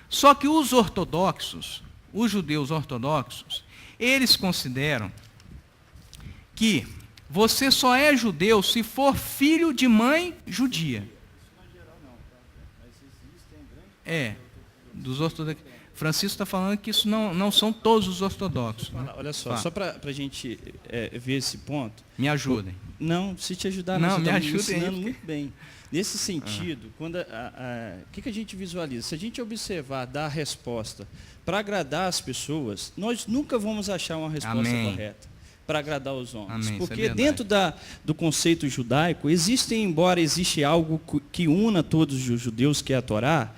Só que os ortodoxos, os judeus ortodoxos, eles consideram que você só é judeu se for filho de mãe judia. Dos ortodoxos. Francisco está falando que isso não são todos os ortodoxos. Né? Olha só para a gente ver esse ponto. Me ajudem. Não, se te ajudar, não, você me está ajudem me ensinando porque... muito bem. Nesse sentido, quando o que a gente visualiza? Se a gente observar, dar a resposta para agradar as pessoas, nós nunca vamos achar uma resposta correta para agradar os homens. Amém, porque dentro do conceito judaico, embora existe algo que una todos os judeus, que é a Torá,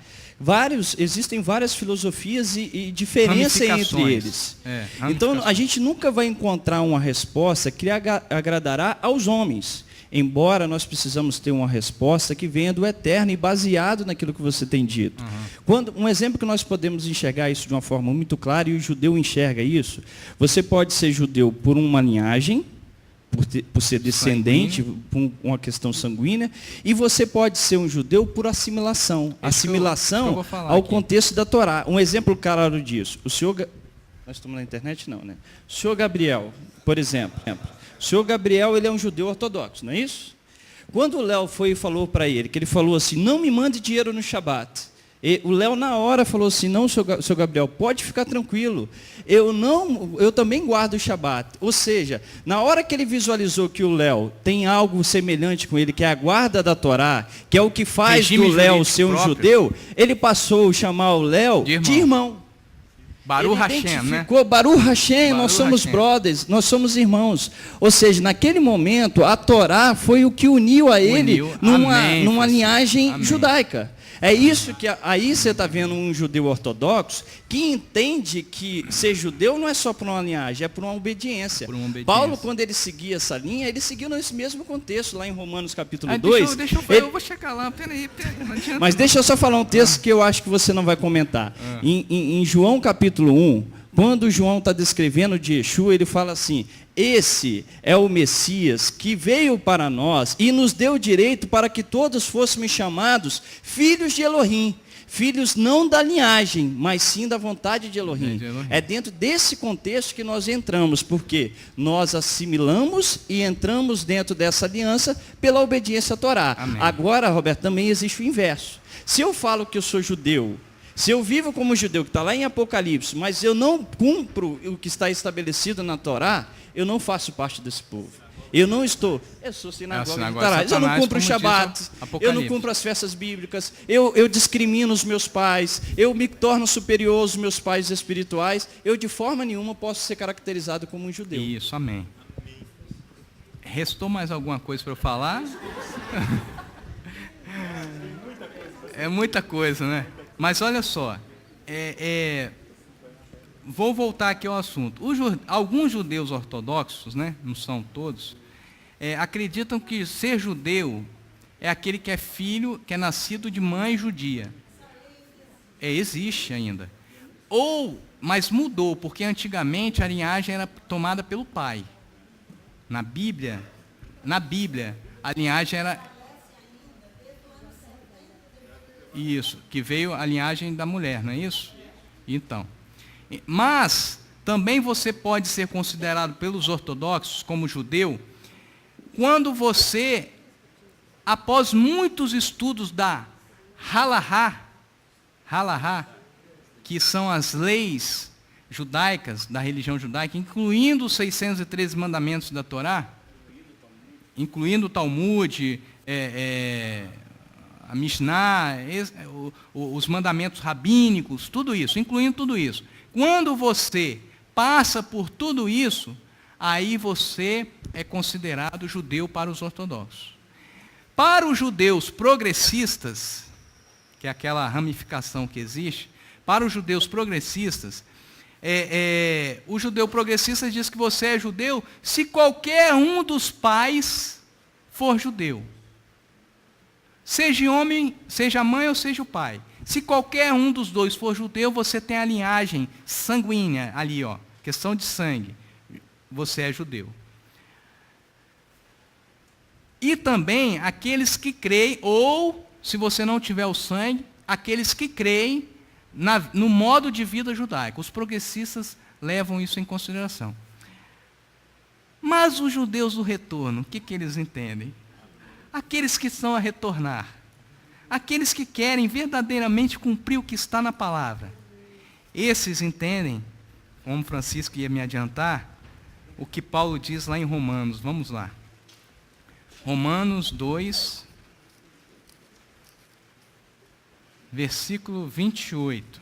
existem várias filosofias e diferença entre eles. Então, a gente nunca vai encontrar uma resposta que agradará aos homens. Embora nós precisamos ter uma resposta que venha do eterno e baseado naquilo que você tem dito. Um exemplo que nós podemos enxergar isso de uma forma muito clara, e o judeu enxerga isso, você pode ser judeu por uma linhagem, por ser descendente, por uma questão sanguínea, e você pode ser um judeu por assimilação. Assimilação ao contexto da Torá. Um exemplo claro disso. Nós estamos na internet? Não, né? O senhor Gabriel, por exemplo. O senhor Gabriel, ele é um judeu ortodoxo, não é isso? Quando o Léo foi e falou para ele, que ele falou assim, não me mande dinheiro no Shabat. O Léo na hora falou assim, não, senhor Gabriel, pode ficar tranquilo. Eu também guardo o Shabat. Ou seja, na hora que ele visualizou que o Léo tem algo semelhante com ele, que é a guarda da Torá, que é o que faz do Léo ser um judeu, ele passou a chamar o Léo de irmão. Baruch Hashem, né? Baruch Hashem, nós somos brothers, nós somos irmãos. Ou seja, naquele momento, a Torá foi o que uniu a ele numa linhagem judaica. É isso que aí você está vendo um judeu ortodoxo que entende que ser judeu não é só por uma linhagem, é por uma obediência. Paulo, quando ele seguia essa linha, ele seguiu nesse mesmo contexto, lá em Romanos capítulo 2. Eu vou chegar lá, peraí. Mas deixa eu só falar um texto que eu acho que você não vai comentar. Em João capítulo 1, quando João está descrevendo de Yeshua, ele fala assim, esse é o Messias que veio para nós e nos deu direito para que todos fôssemos chamados filhos de Elohim. Filhos não da linhagem, mas sim da vontade de Elohim. É dentro desse contexto que nós entramos, porque nós assimilamos e entramos dentro dessa aliança pela obediência à Torá. Amém. Agora, Roberto, também existe o inverso. Se eu falo que eu sou judeu, se eu vivo como judeu, que está lá em Apocalipse, mas eu não cumpro o que está estabelecido na Torá, eu não faço parte desse povo. Eu sou sinagoga de Tarás, eu não cumpro o Shabat, eu não cumpro as festas bíblicas, eu discrimino os meus pais, eu me torno superior aos meus pais espirituais, eu de forma nenhuma posso ser caracterizado como um judeu. Isso, amém. Restou mais alguma coisa para eu falar? É muita coisa, né? Mas olha só, vou voltar aqui ao assunto. Alguns judeus ortodoxos, né, não são todos, acreditam que ser judeu é aquele que é filho, que é nascido de mãe judia. Existe ainda. Mas mudou, porque antigamente a linhagem era tomada pelo pai. Na Bíblia, a linhagem era... Isso, que veio a linhagem da mulher, não é isso? Então, mas também você pode ser considerado pelos ortodoxos como judeu, quando você, após muitos estudos da Halahá, que são as leis judaicas, da religião judaica, incluindo os 613 mandamentos da Torá, incluindo o Talmud, a Mishnah, os mandamentos rabínicos, tudo isso, incluindo tudo isso. Quando você passa por tudo isso, aí você é considerado judeu para os ortodoxos. Para os judeus progressistas, que é aquela ramificação que existe, para os judeus progressistas, o judeu progressista diz que você é judeu se qualquer um dos pais for judeu. Seja homem, seja a mãe ou seja o pai. Se qualquer um dos dois for judeu, você tem a linhagem sanguínea ali, ó, questão de sangue. Você é judeu. E também aqueles que creem, ou, se você não tiver o sangue, aqueles que creem no modo de vida judaico. Os progressistas levam isso em consideração. Mas os judeus do retorno, o que eles entendem? Aqueles que estão a retornar, aqueles que querem verdadeiramente cumprir o que está na palavra, esses entendem, como Francisco ia me adiantar, o que Paulo diz lá em Romanos. Vamos lá. Romanos 2, versículo 28.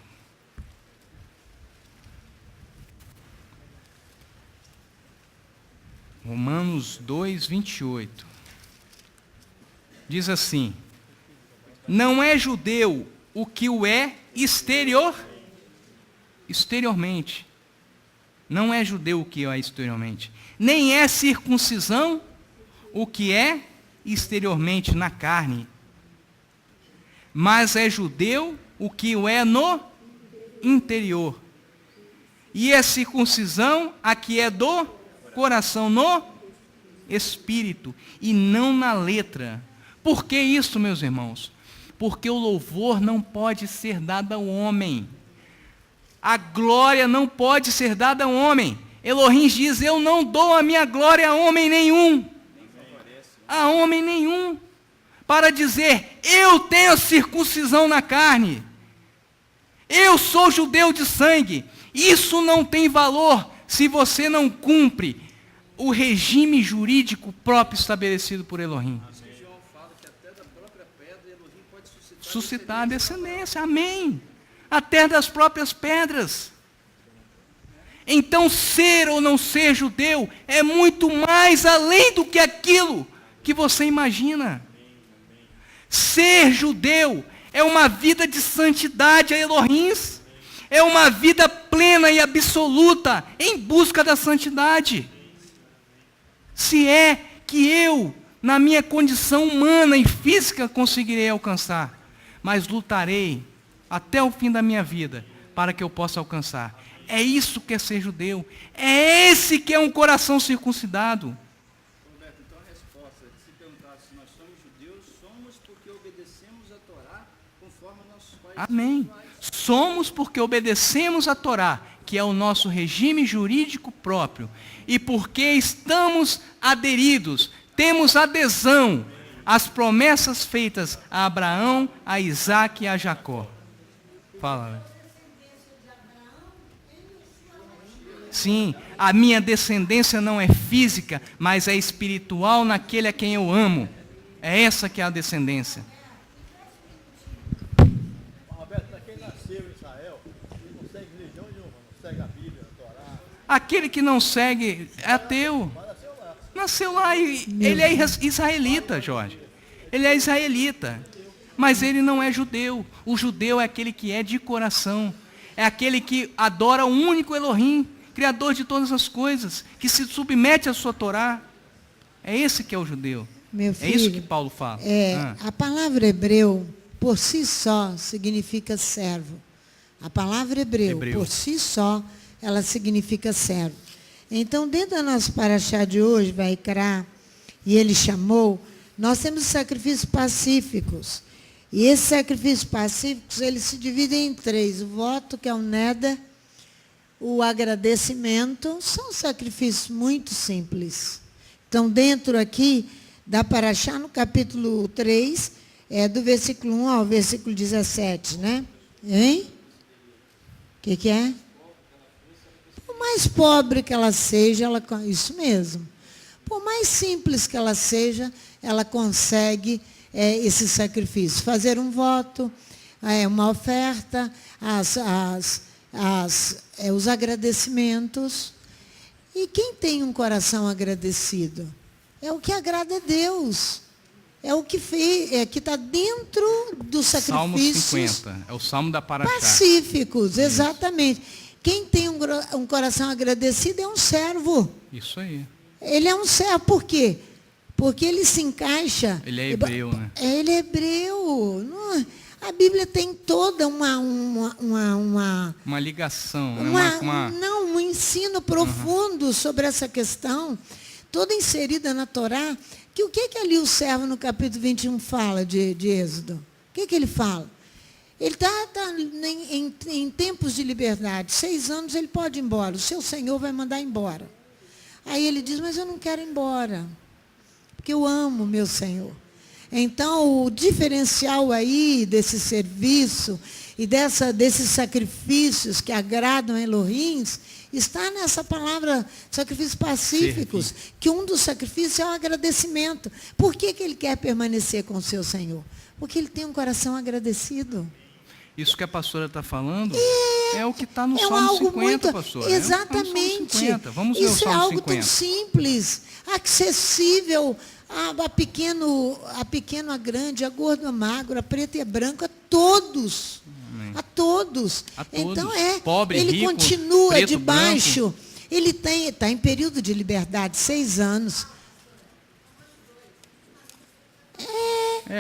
Romanos 2, 28. Diz assim: não é judeu o que o é exteriormente. Não é judeu o que é exteriormente. Nem é circuncisão o que é exteriormente na carne. Mas é judeu o que o é no interior. E é circuncisão a que é do coração, no espírito, e não na letra. Por que isso, meus irmãos? Porque o louvor não pode ser dado ao homem. A glória não pode ser dada ao homem. Elohim diz: eu não dou a minha glória a homem nenhum. A homem nenhum. Para dizer: eu tenho circuncisão na carne. Eu sou judeu de sangue. Isso não tem valor se você não cumpre o regime jurídico próprio estabelecido por Elohim. Suscitar a descendência, amém. Até das próprias pedras. Então, ser ou não ser judeu é muito mais além do que aquilo que você imagina. Ser judeu é uma vida de santidade a Elohim, é uma vida plena e absoluta em busca da santidade. Se é que eu, na minha condição humana e física, conseguirei alcançar, mas lutarei até o fim da minha vida para que eu possa alcançar. É isso que é ser judeu. É esse que é um coração circuncidado. Roberto, então a resposta, se perguntar se nós somos judeus, somos porque obedecemos a Torá conforme nossos pais. Amém. Somos porque obedecemos a Torá, que é o nosso regime jurídico próprio, e porque estamos aderidos, temos adesão às promessas feitas a Abraão, a Isaac e a Jacó. Fala. Sim, a minha descendência não é física, mas é espiritual naquele a quem eu amo. É essa que é a descendência. Roberto, quem nasceu em Israel, ele não segue religião nenhuma, não segue a Bíblia, a Torá. Aquele que não segue é ateu. Nasceu lá e ele é israelita, Jorge. Ele é israelita. Mas ele não é judeu. O judeu é aquele que é de coração. É aquele que adora o único Elohim, Criador de todas as coisas, que se submete à sua Torá. É esse que é o judeu. Meu É isso que filho, Paulo fala. a palavra hebreu, por si só, significa servo. A palavra hebreu, por si só, ela significa servo. Então, dentro da nossa paraxá de hoje, Vaikra, e ele chamou, nós temos sacrifícios pacíficos. E esses sacrifícios pacíficos, eles se dividem em 3. O voto, que é o neder, o agradecimento, são sacrifícios muito simples. Então, dentro aqui da paraxá, no capítulo 3, do versículo 1 ao versículo 17, né? Hein? O que é? Por mais pobre que ela seja, isso mesmo. Por mais simples que ela seja, ela consegue esse sacrifício. Fazer um voto, uma oferta, os agradecimentos. E quem tem um coração agradecido? É o que agrada a Deus. É o que está dentro dos sacrifícios. Salmo 50, é o Salmo da Paraxá. Pacíficos, exatamente. Quem tem um coração agradecido é um servo. Isso aí. Ele é um servo, por quê? Porque ele se encaixa. Ele é hebreu, né? Ele é hebreu. A Bíblia tem toda uma ligação, um ensino profundo sobre essa questão, toda inserida na Torá. Que o que ali o servo no capítulo 21 fala de Êxodo? O que ele fala? Ele está em tempos de liberdade. 6 anos ele pode ir embora. O seu Senhor vai mandar embora. Aí ele diz, mas eu não quero ir embora. Porque eu amo meu Senhor. Então, o diferencial aí desse serviço e desses sacrifícios que agradam a Elohim está nessa palavra, sacrifícios pacíficos, que um dos sacrifícios é o agradecimento. Por que ele quer permanecer com o seu Senhor? Porque ele tem um coração agradecido. Isso que a pastora está falando é o que está no Salmo algo 50, muito, pastora. Exatamente. Vamos ler o Isso Salmo é algo 50. tão simples, acessível a pequeno, a grande, a gordo, a magro, a preto e a branco, a todos. Amém. A todos. Então pobre, ele rico, continua preto, debaixo. branco. Ele está em período de liberdade, 6 anos.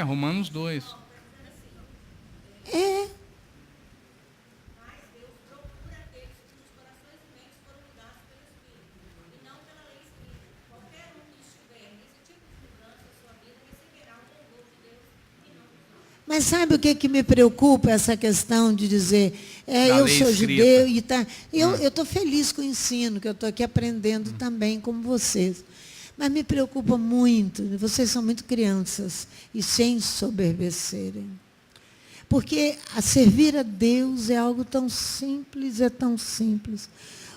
Romanos 2. Mas sabe o que me preocupa? Essa questão de dizer, eu sou judeu e tá. Eu estou feliz com o ensino, que eu estou aqui aprendendo também, como vocês. Mas me preocupa muito, vocês são muito crianças, e sem soberbecerem. Porque servir a Deus é algo tão simples, é tão simples.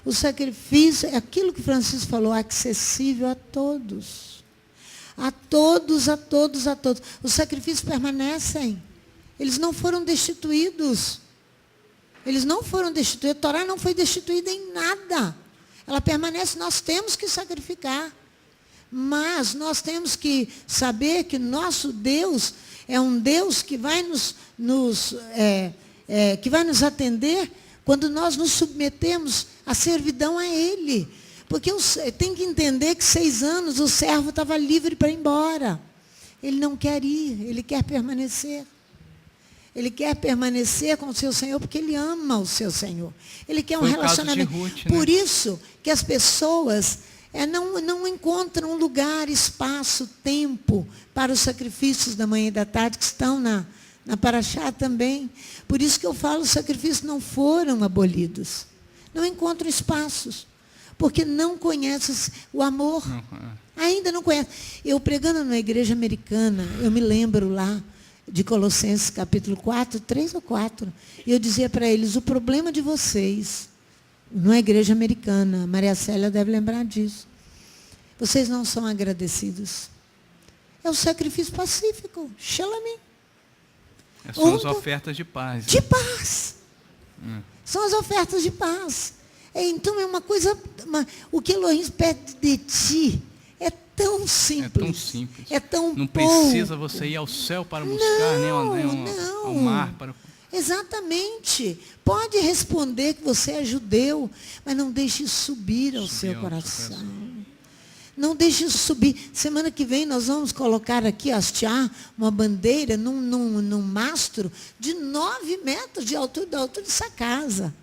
O sacrifício é aquilo que Francisco falou, acessível a todos. A todos, a todos, a todos. Os sacrifícios permanecem. Eles não foram destituídos. Eles não foram destituídos. A Torá não foi destituída em nada. Ela permanece. Nós temos que sacrificar. Mas nós temos que saber que nosso Deus é um Deus que vai que vai nos atender quando nós nos submetemos à servidão a Ele. Porque tem que entender que 6 anos o servo estava livre para ir embora. Ele não quer ir, ele quer permanecer. Ele quer permanecer com o seu Senhor porque ele ama o seu Senhor. Ele quer um relacionamento. Ruth, Por isso que as pessoas não encontram lugar, espaço, tempo para os sacrifícios da manhã e da tarde que estão na Paraxá também. Por isso que eu falo, os sacrifícios não foram abolidos. Não encontram espaços. Porque não conhecem o amor. Ainda não conhecem. Eu pregando na igreja americana, eu me lembro lá de Colossenses capítulo 4, 3 ou 4. E eu dizia para eles, o problema de vocês, não é igreja americana, a Maria Célia deve lembrar disso. Vocês não são agradecidos. É o sacrifício pacífico. Shalom. São as ofertas de paz. De paz. São as ofertas de paz. Então é uma coisa, o que Elohim pede de ti é tão simples. É tão simples. É tão não pouco. Precisa você ir ao céu para buscar, nem ao mar para. Exatamente. Pode responder que você é judeu, mas não deixe subir ao seu coração. Não deixe isso subir. Semana que vem nós vamos colocar aqui, hastear uma bandeira num mastro de 9 metros de altura, da altura dessa casa.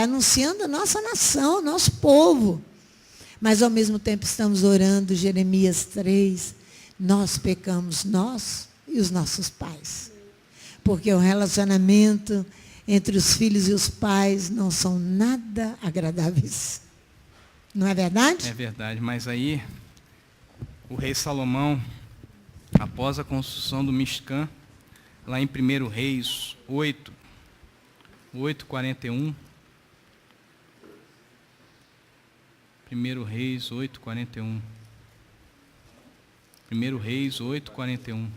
Anunciando a nossa nação, nosso povo. Mas ao mesmo tempo estamos orando, Jeremias 3, nós pecamos, nós e os nossos pais. Porque o relacionamento entre os filhos e os pais não são nada agradáveis. Não é verdade? É verdade, mas aí o rei Salomão, após a construção do Mishkan, lá em 1 Reis 8:41, 1 Reis 8:41. 1 Reis 8:41.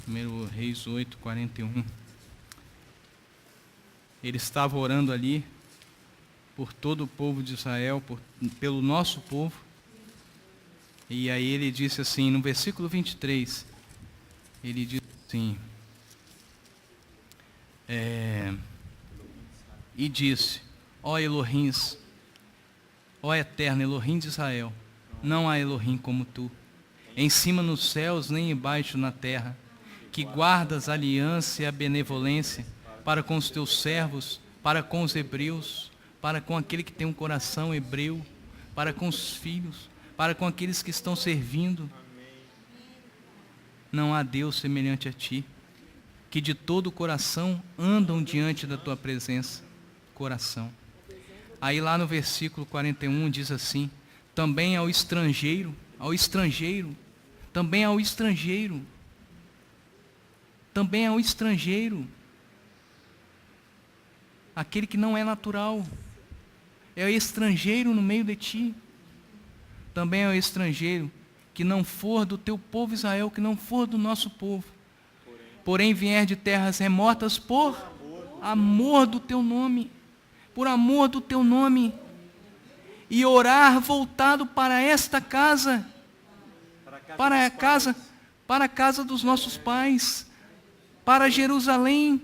1 Reis 8:41. Ele estava orando ali por todo o povo de Israel, pelo nosso povo. E aí ele disse assim, no versículo 23, ele diz assim, e disse, ó Elohims, ó eterno Elohim de Israel, não há Elohim como tu, em cima nos céus nem embaixo na terra, que guardas a aliança e a benevolência para com os teus servos, para com os hebreus, para com aquele que tem um coração hebreu, para com os filhos, para com aqueles que estão servindo. Não há Deus semelhante a ti, que de todo o coração andam diante da tua presença. Coração. Aí lá no versículo 41 diz assim, também ao estrangeiro, também ao estrangeiro, aquele que não é natural, é o estrangeiro no meio de ti, também é o estrangeiro, que não for do teu povo Israel, que não for do nosso povo, porém vier de terras remotas por amor do teu nome, e orar voltado para esta casa, para a casa dos nossos pais, para Jerusalém.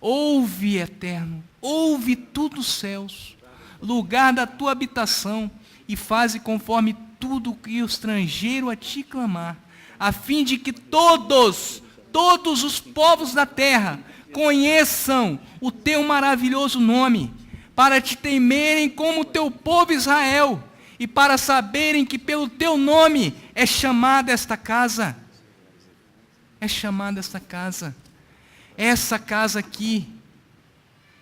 Ouve, eterno, ouve tudo os céus, lugar da tua habitação, e faze conforme tudo que o estrangeiro a ti clamar, a fim de que todos os povos da terra conheçam o teu maravilhoso nome, para te temerem como o teu povo Israel, e para saberem que pelo teu nome é chamada esta casa. Essa casa aqui,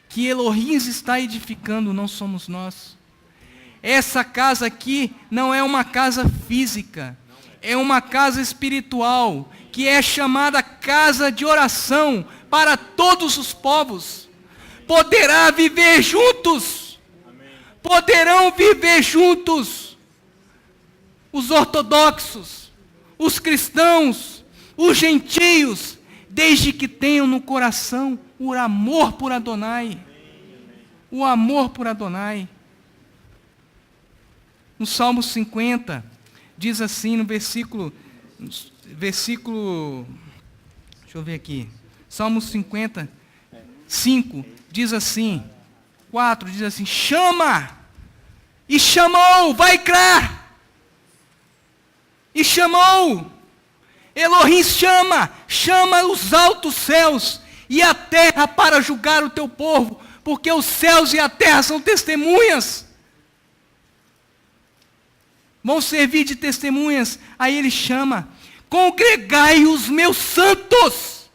que Elohim está edificando, não somos nós. Essa casa aqui não é uma casa física, é uma casa espiritual, que é chamada casa de oração para todos os povos. Poderão viver juntos os ortodoxos, os cristãos, os gentios, desde que tenham no coração o amor por Adonai. No Salmo 50, diz assim no versículo, deixa eu ver aqui, Salmo 50, 5, diz assim, 4, diz assim, chama, e chamou, vai crer, e chamou, Elohim chama os altos céus e a terra para julgar o teu povo, porque os céus e a terra são testemunhas, vão servir de testemunhas. Aí ele chama, congregai os meus santos,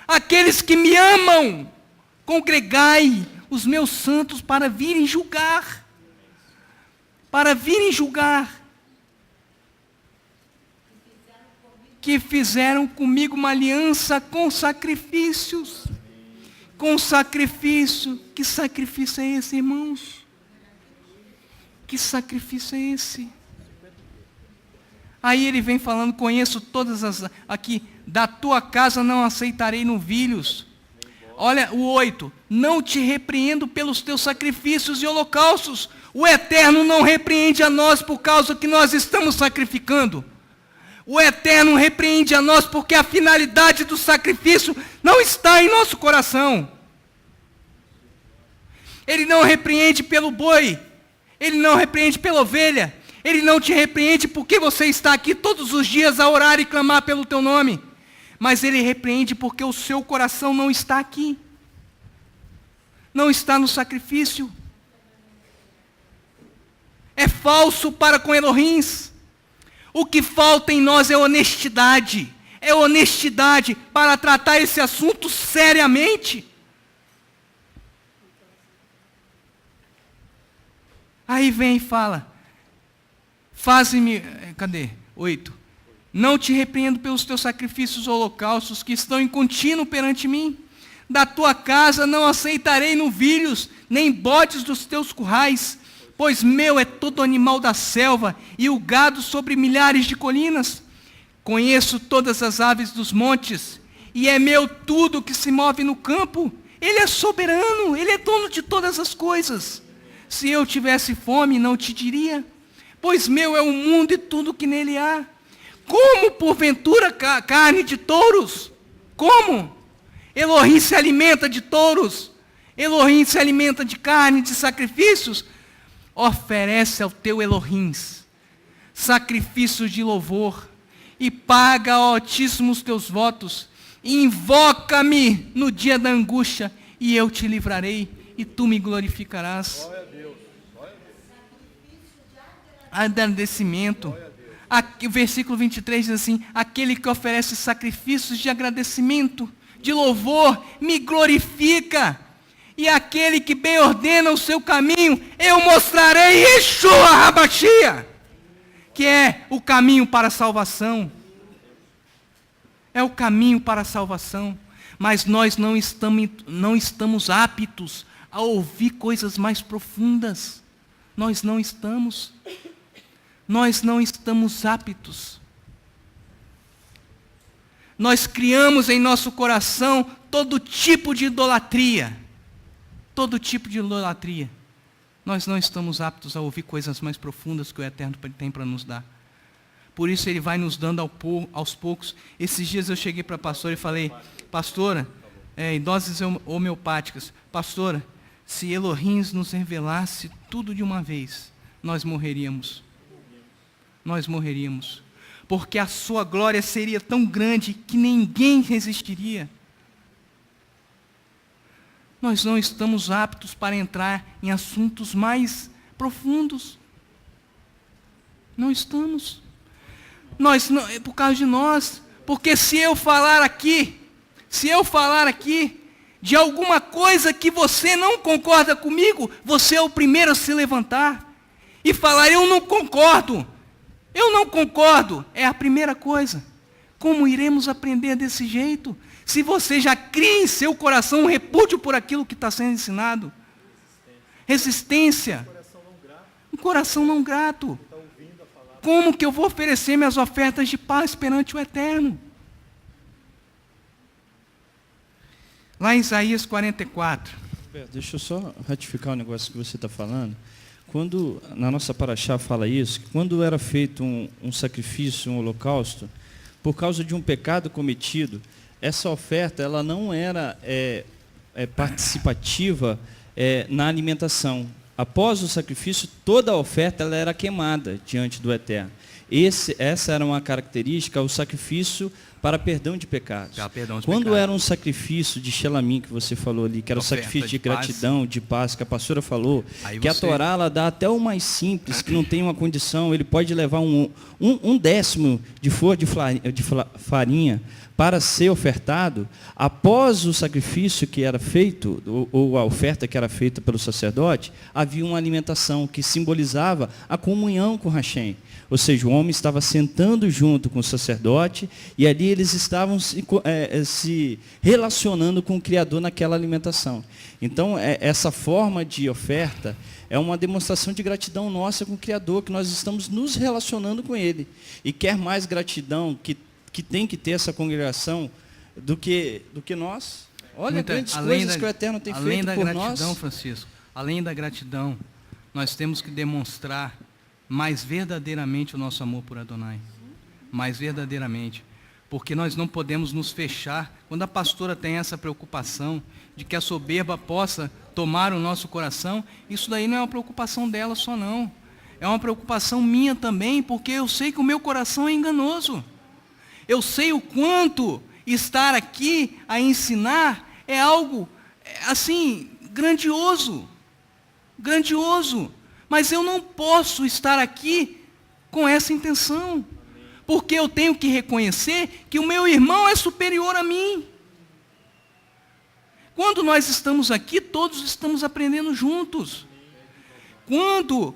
aqueles que me amam, congregai os meus santos para virem julgar, que fizeram comigo uma aliança com sacrifícios. Que sacrifício é esse, irmãos? Que sacrifício é esse? Aí ele vem falando, conheço todas as, aqui, da tua casa não aceitarei novilhos. Olha o 8, não te repreendo pelos teus sacrifícios e holocaustos. O Eterno não repreende a nós por causa que nós estamos sacrificando. O Eterno repreende a nós porque a finalidade do sacrifício não está em nosso coração. Ele não repreende pelo boi. Ele não repreende pela ovelha. Ele não te repreende porque você está aqui todos os dias a orar e clamar pelo teu nome. Mas Ele repreende porque o seu coração não está aqui. Não está no sacrifício. É falso para com Elohim. O que falta em nós é honestidade. É honestidade para tratar esse assunto seriamente. Aí vem e fala, faze-me, cadê? 8. Não te repreendo pelos teus sacrifícios holocaustos que estão em contínuo perante mim. Da tua casa não aceitarei novilhos, nem bodes dos teus currais, pois meu é todo animal da selva e o gado sobre milhares de colinas. Conheço todas as aves dos montes, e é meu tudo que se move no campo. Ele é soberano, Ele é dono de todas as coisas. Se eu tivesse fome, não te diria, pois meu é o mundo e tudo que nele há. Como, porventura, carne de touros? Como? Elohim se alimenta de touros? Elohim se alimenta de carne, de sacrifícios? Oferece ao teu Elohim sacrifícios de louvor, e paga ao Altíssimo os teus votos. Invoca-me no dia da angústia, e eu te livrarei, e tu me glorificarás. Agradecimento. Aqui, o versículo 23 diz assim, aquele que oferece sacrifícios de agradecimento, de louvor, me glorifica. E aquele que bem ordena o seu caminho, eu mostrarei Yeshua Rabashia, que é o caminho para a salvação. É o caminho para a salvação. Mas nós não estamos aptos a ouvir coisas mais profundas. Nós não estamos. Nós não estamos aptos. Nós criamos em nosso coração todo tipo de idolatria. Todo tipo de idolatria. Nós não estamos aptos a ouvir coisas mais profundas que o Eterno tem para nos dar. Por isso Ele vai nos dando aos poucos. Esses dias eu cheguei para a pastora e falei, pastora, em doses homeopáticas, pastora, se Elohim nos revelasse tudo de uma vez, nós morreríamos. Nós morreríamos. Porque a sua glória seria tão grande que ninguém resistiria. Nós não estamos aptos para entrar em assuntos mais profundos. Não estamos. Nós não, é por causa de nós. Porque se eu falar aqui de alguma coisa que você não concorda comigo, você é o primeiro a se levantar e falar, eu não concordo. Eu não concordo. É a primeira coisa. Como iremos aprender desse jeito? Se você já cria em seu coração um repúdio por aquilo que está sendo ensinado. Resistência. Um coração não grato. Como que eu vou oferecer minhas ofertas de paz perante o Eterno? Lá em Isaías 44. Deixa eu só ratificar o negócio que você está falando. Quando, na nossa paraxá fala isso, que quando era feito um sacrifício, um holocausto, por causa de um pecado cometido, essa oferta ela não era participativa na alimentação. Após o sacrifício, toda a oferta ela era queimada diante do Eterno. Essa era uma característica, o sacrifício para perdão de pecados. Quando era um sacrifício de Shelamim, que você falou ali, que era o sacrifício de gratidão, de paz, que a pastora falou, que a Torá ela dá até o mais simples, que não tem uma condição, ele pode levar um décimo de flor de farinha para ser ofertado. Após o sacrifício que era feito, ou a oferta que era feita pelo sacerdote, havia uma alimentação que simbolizava a comunhão com Hashem. Ou seja, o homem estava sentando junto com o sacerdote e ali eles estavam se relacionando com o Criador naquela alimentação. Então, essa forma de oferta é uma demonstração de gratidão nossa com o Criador, que nós estamos nos relacionando com Ele. E quer mais gratidão, que tem que ter essa congregação, do que nós. Olha, grandes coisas que o Eterno tem feito por nós. Além da gratidão, Francisco, além da gratidão, nós temos que demonstrar mais verdadeiramente o nosso amor por Adonai. Mais verdadeiramente. porque nós não podemos nos fechar. Quando a pastora tem essa preocupação de que a soberba possa tomar o nosso coração, isso daí não é uma preocupação dela só não. É uma preocupação minha também, porque eu sei que o meu coração é enganoso. Eu sei o quanto estar aqui a ensinar é algo, assim, grandioso. Grandioso. Mas eu não posso estar aqui com essa intenção. Porque eu tenho que reconhecer que o meu irmão é superior a mim. Quando nós estamos aqui, todos estamos aprendendo juntos. Quando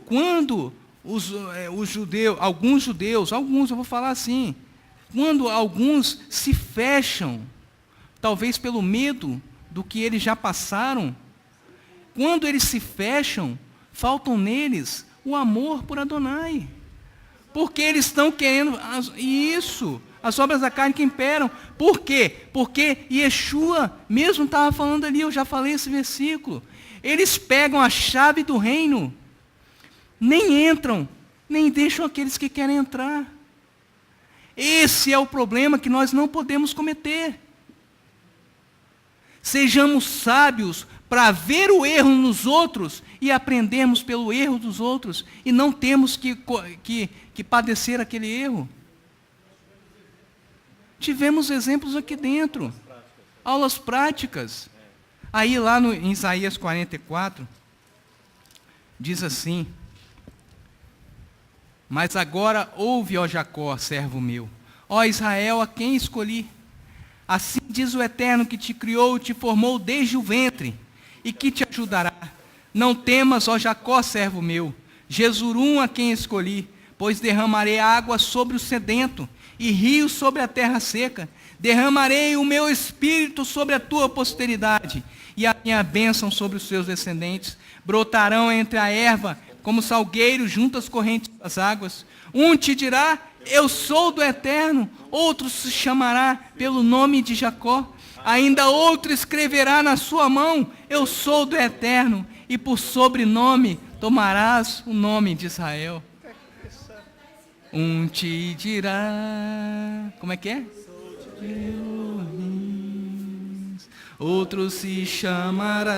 os judeus, alguns eu vou falar assim, quando alguns se fecham, talvez pelo medo do que eles já passaram, quando eles se fecham, faltam neles o amor por Adonai. Porque eles estão querendo as obras da carne que imperam. Por quê? Porque Yeshua mesmo estava falando ali, eu já falei esse versículo. Eles pegam a chave do reino, nem entram, nem deixam aqueles que querem entrar. Esse é o problema que nós não podemos cometer. Sejamos sábios para ver o erro nos outros e aprendermos pelo erro dos outros, e não temos que padecer aquele erro. Tivemos exemplos aqui dentro, aulas práticas. Aí lá em Isaías 44, diz assim: mas agora ouve, ó Jacó, servo meu, ó Israel, a quem escolhi. Assim diz o Eterno que te criou e te formou desde o ventre, e que te ajudará. Não temas, ó Jacó, servo meu, Jesurum, a quem escolhi, pois derramarei água sobre o sedento, e rios sobre a terra seca. Derramarei o meu espírito sobre a tua posteridade, e a minha bênção sobre os seus descendentes. Brotarão entre a erva, como salgueiro junto às correntes das águas. Um te dirá, eu sou do Eterno. Outro se chamará pelo nome de Jacó. Ainda outro escreverá na sua mão, eu sou do Eterno. E por sobrenome tomarás o nome de Israel. Um te dirá, como é que é? Outro se chamará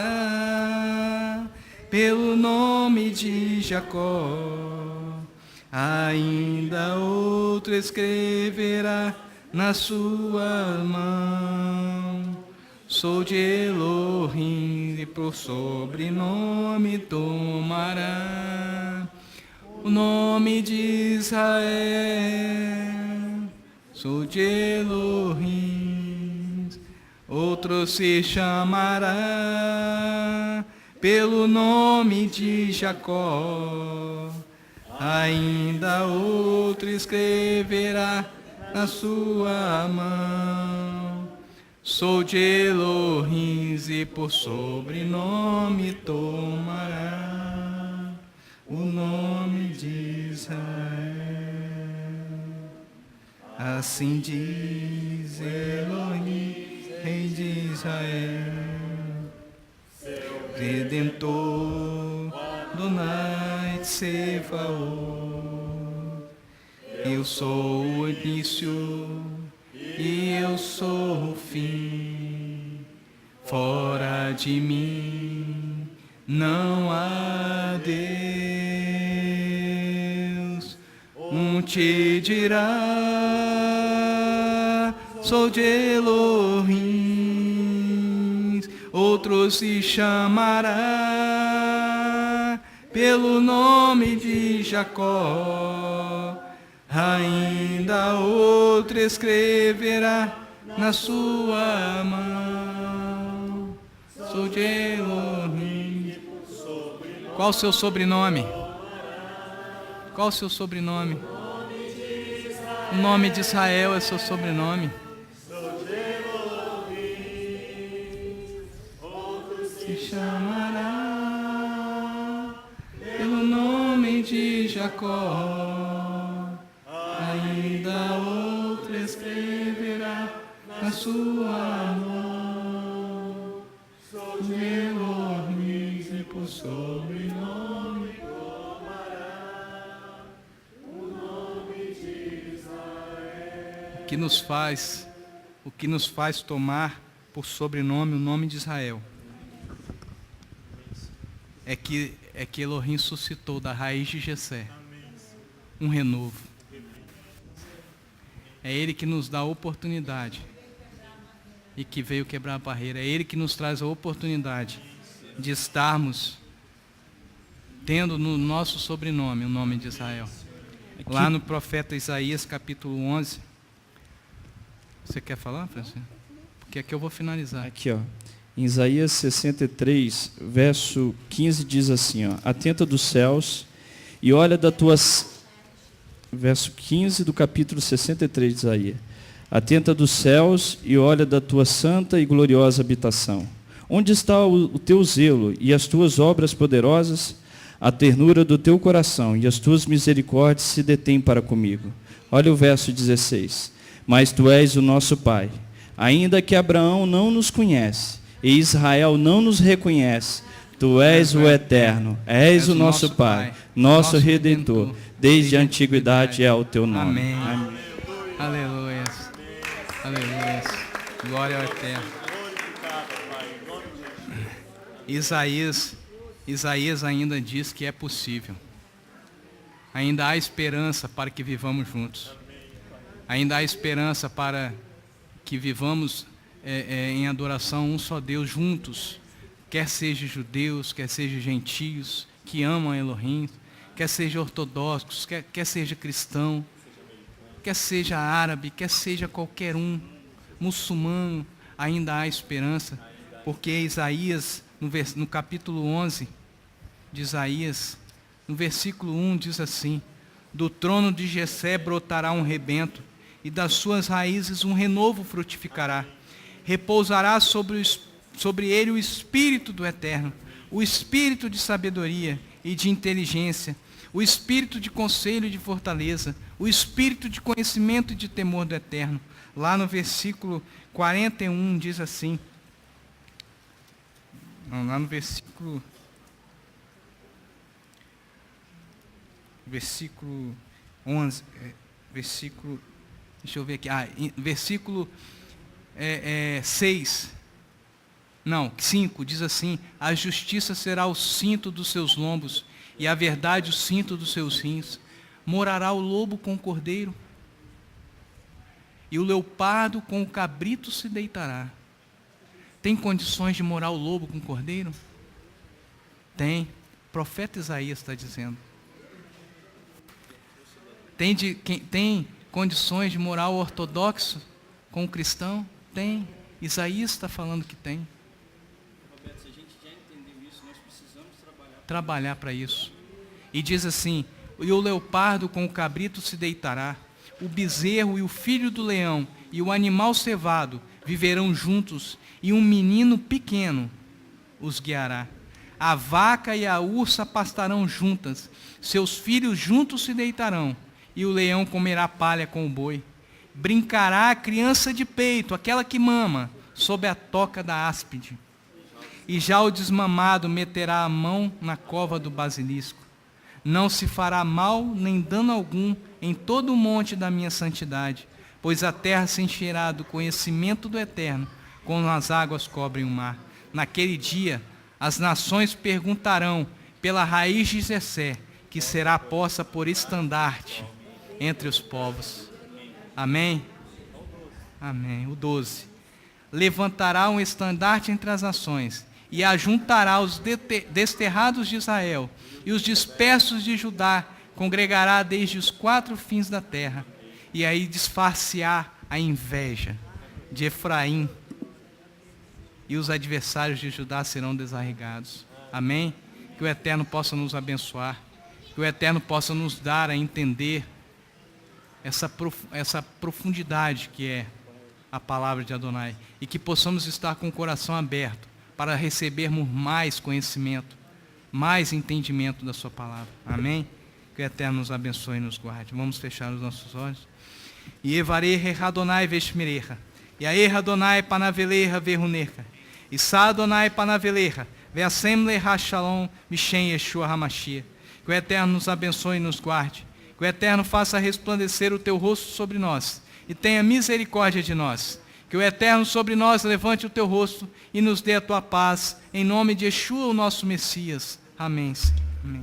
pelo nome de Jacó. Ainda outro escreverá na sua mão. Sou de Elohim e por sobrenome tomará o nome de Israel. Sou de Elohim. Outro se chamará pelo nome de Jacó. Ainda outro escreverá na sua mão. Sou de Elohim e por sobrenome tomará o nome de Israel. Assim diz Elohim, Rei de Israel, Redentor do Night Sefaot. Eu sou o início e eu sou o fim. Fora de mim não há Deus. Um te dirá, sou de Elohim. Outro se chamará pelo nome de Jacó. Ainda outro escreverá na sua mão. Sou de Elohim. Qual o seu sobrenome? Qual o seu sobrenome? O nome de Israel é seu sobrenome. Se chamará pelo nome de Jacó. Ainda outro escreverá na sua mão. Sou de Elohim e por sobrenome tomará o nome de Israel. que nos faz tomar por sobrenome o nome de Israel é que Elohim suscitou da raiz de Jessé um renovo. É Ele que nos dá a oportunidade e que veio quebrar a barreira. É Ele que nos traz a oportunidade de estarmos tendo no nosso sobrenome o nome de Israel. Lá no profeta Isaías, capítulo 11. Você quer falar, Francisco? Porque aqui eu vou finalizar. Aqui, ó. Em Isaías 63, verso 15, diz assim, ó: atenta dos céus e olha das tuas... Verso 15 do capítulo 63 de Isaías. Atenta dos céus e olha da tua santa e gloriosa habitação. Onde está o teu zelo e as tuas obras poderosas? A ternura do teu coração e as tuas misericórdias se detêm para comigo. Olha o verso 16. Mas tu és o nosso Pai. Ainda que Abraão não nos conhece e Israel não nos reconhece, tu és o Eterno, és o nosso Pai, nosso Redentor. Desde a antiguidade é o teu nome. Amém. Amém. Aleluia. Aleluia. Glória ao Eterno. Isaías ainda diz que é possível. Ainda há esperança para que vivamos juntos. Ainda há esperança para que vivamos em adoração a um só Deus juntos. Quer seja judeus, quer seja gentios, que amam a Elohim, quer seja ortodoxos, quer seja cristão, quer seja árabe, quer seja qualquer um, muçulmano, ainda há esperança, porque Isaías, no capítulo 11 de Isaías, no versículo 1 diz assim: do trono de Jessé brotará um rebento, e das suas raízes um renovo frutificará. Repousará sobre ele o Espírito do Eterno, o Espírito de sabedoria e de inteligência, o Espírito de conselho e de fortaleza, o Espírito de conhecimento e de temor do Eterno. Lá no versículo 41 diz assim, lá no versículo 11, deixa eu ver aqui, versículo 5, diz assim: a justiça será o cinto dos seus lombos, e a verdade o cinto dos seus rins. Morará o lobo com o cordeiro, e o leopardo com o cabrito se deitará. Tem condições de morar o lobo com o cordeiro? Tem. O profeta Isaías está dizendo. Tem condições de morar o ortodoxo com o cristão? Tem. Isaías está falando que tem. Roberto, se a gente já entendeu isso, nós precisamos trabalhar para isso. E diz assim: e o leopardo com o cabrito se deitará, o bezerro e o filho do leão e o animal cevado viverão juntos, e um menino pequeno os guiará. A vaca e a ursa pastarão juntas, seus filhos juntos se deitarão, e o leão comerá palha com o boi. Brincará a criança de peito, aquela que mama, sob a toca da áspide. E já o desmamado meterá a mão na cova do basilisco. Não se fará mal nem dano algum em todo o monte da minha santidade, pois a terra se encherá do conhecimento do Eterno, como as águas cobrem o mar. Naquele dia, as nações perguntarão pela raiz de Jessé, que será posta por estandarte entre os povos. Amém? Amém. O 12. Levantará um estandarte entre as nações, e ajuntará os desterrados de Israel, e os dispersos de Judá congregará desde os 4 fins da terra, e aí disfar-se-á a inveja de Efraim, e os adversários de Judá serão desarraigados. Amém? Que o Eterno possa nos abençoar, que o Eterno possa nos dar a entender essa profundidade que é a palavra de Adonai, e que possamos estar com o coração aberto para recebermos mais conhecimento, mais entendimento da sua palavra. Amém? Que o Eterno nos abençoe e nos guarde. Vamos fechar os nossos olhos. E evareha Adonai veshmirecha, e aerra Adonai panaveleha verunecha, e sa Adonai panaveleha, veasem leha shalom, mishem Yeshua Hamashia. Que o Eterno nos abençoe e nos guarde. Que o Eterno faça resplandecer o teu rosto sobre nós e tenha misericórdia de nós. Que o Eterno sobre nós levante o teu rosto e nos dê a tua paz, em nome de Yeshua, o nosso Messias. Amém. Amém.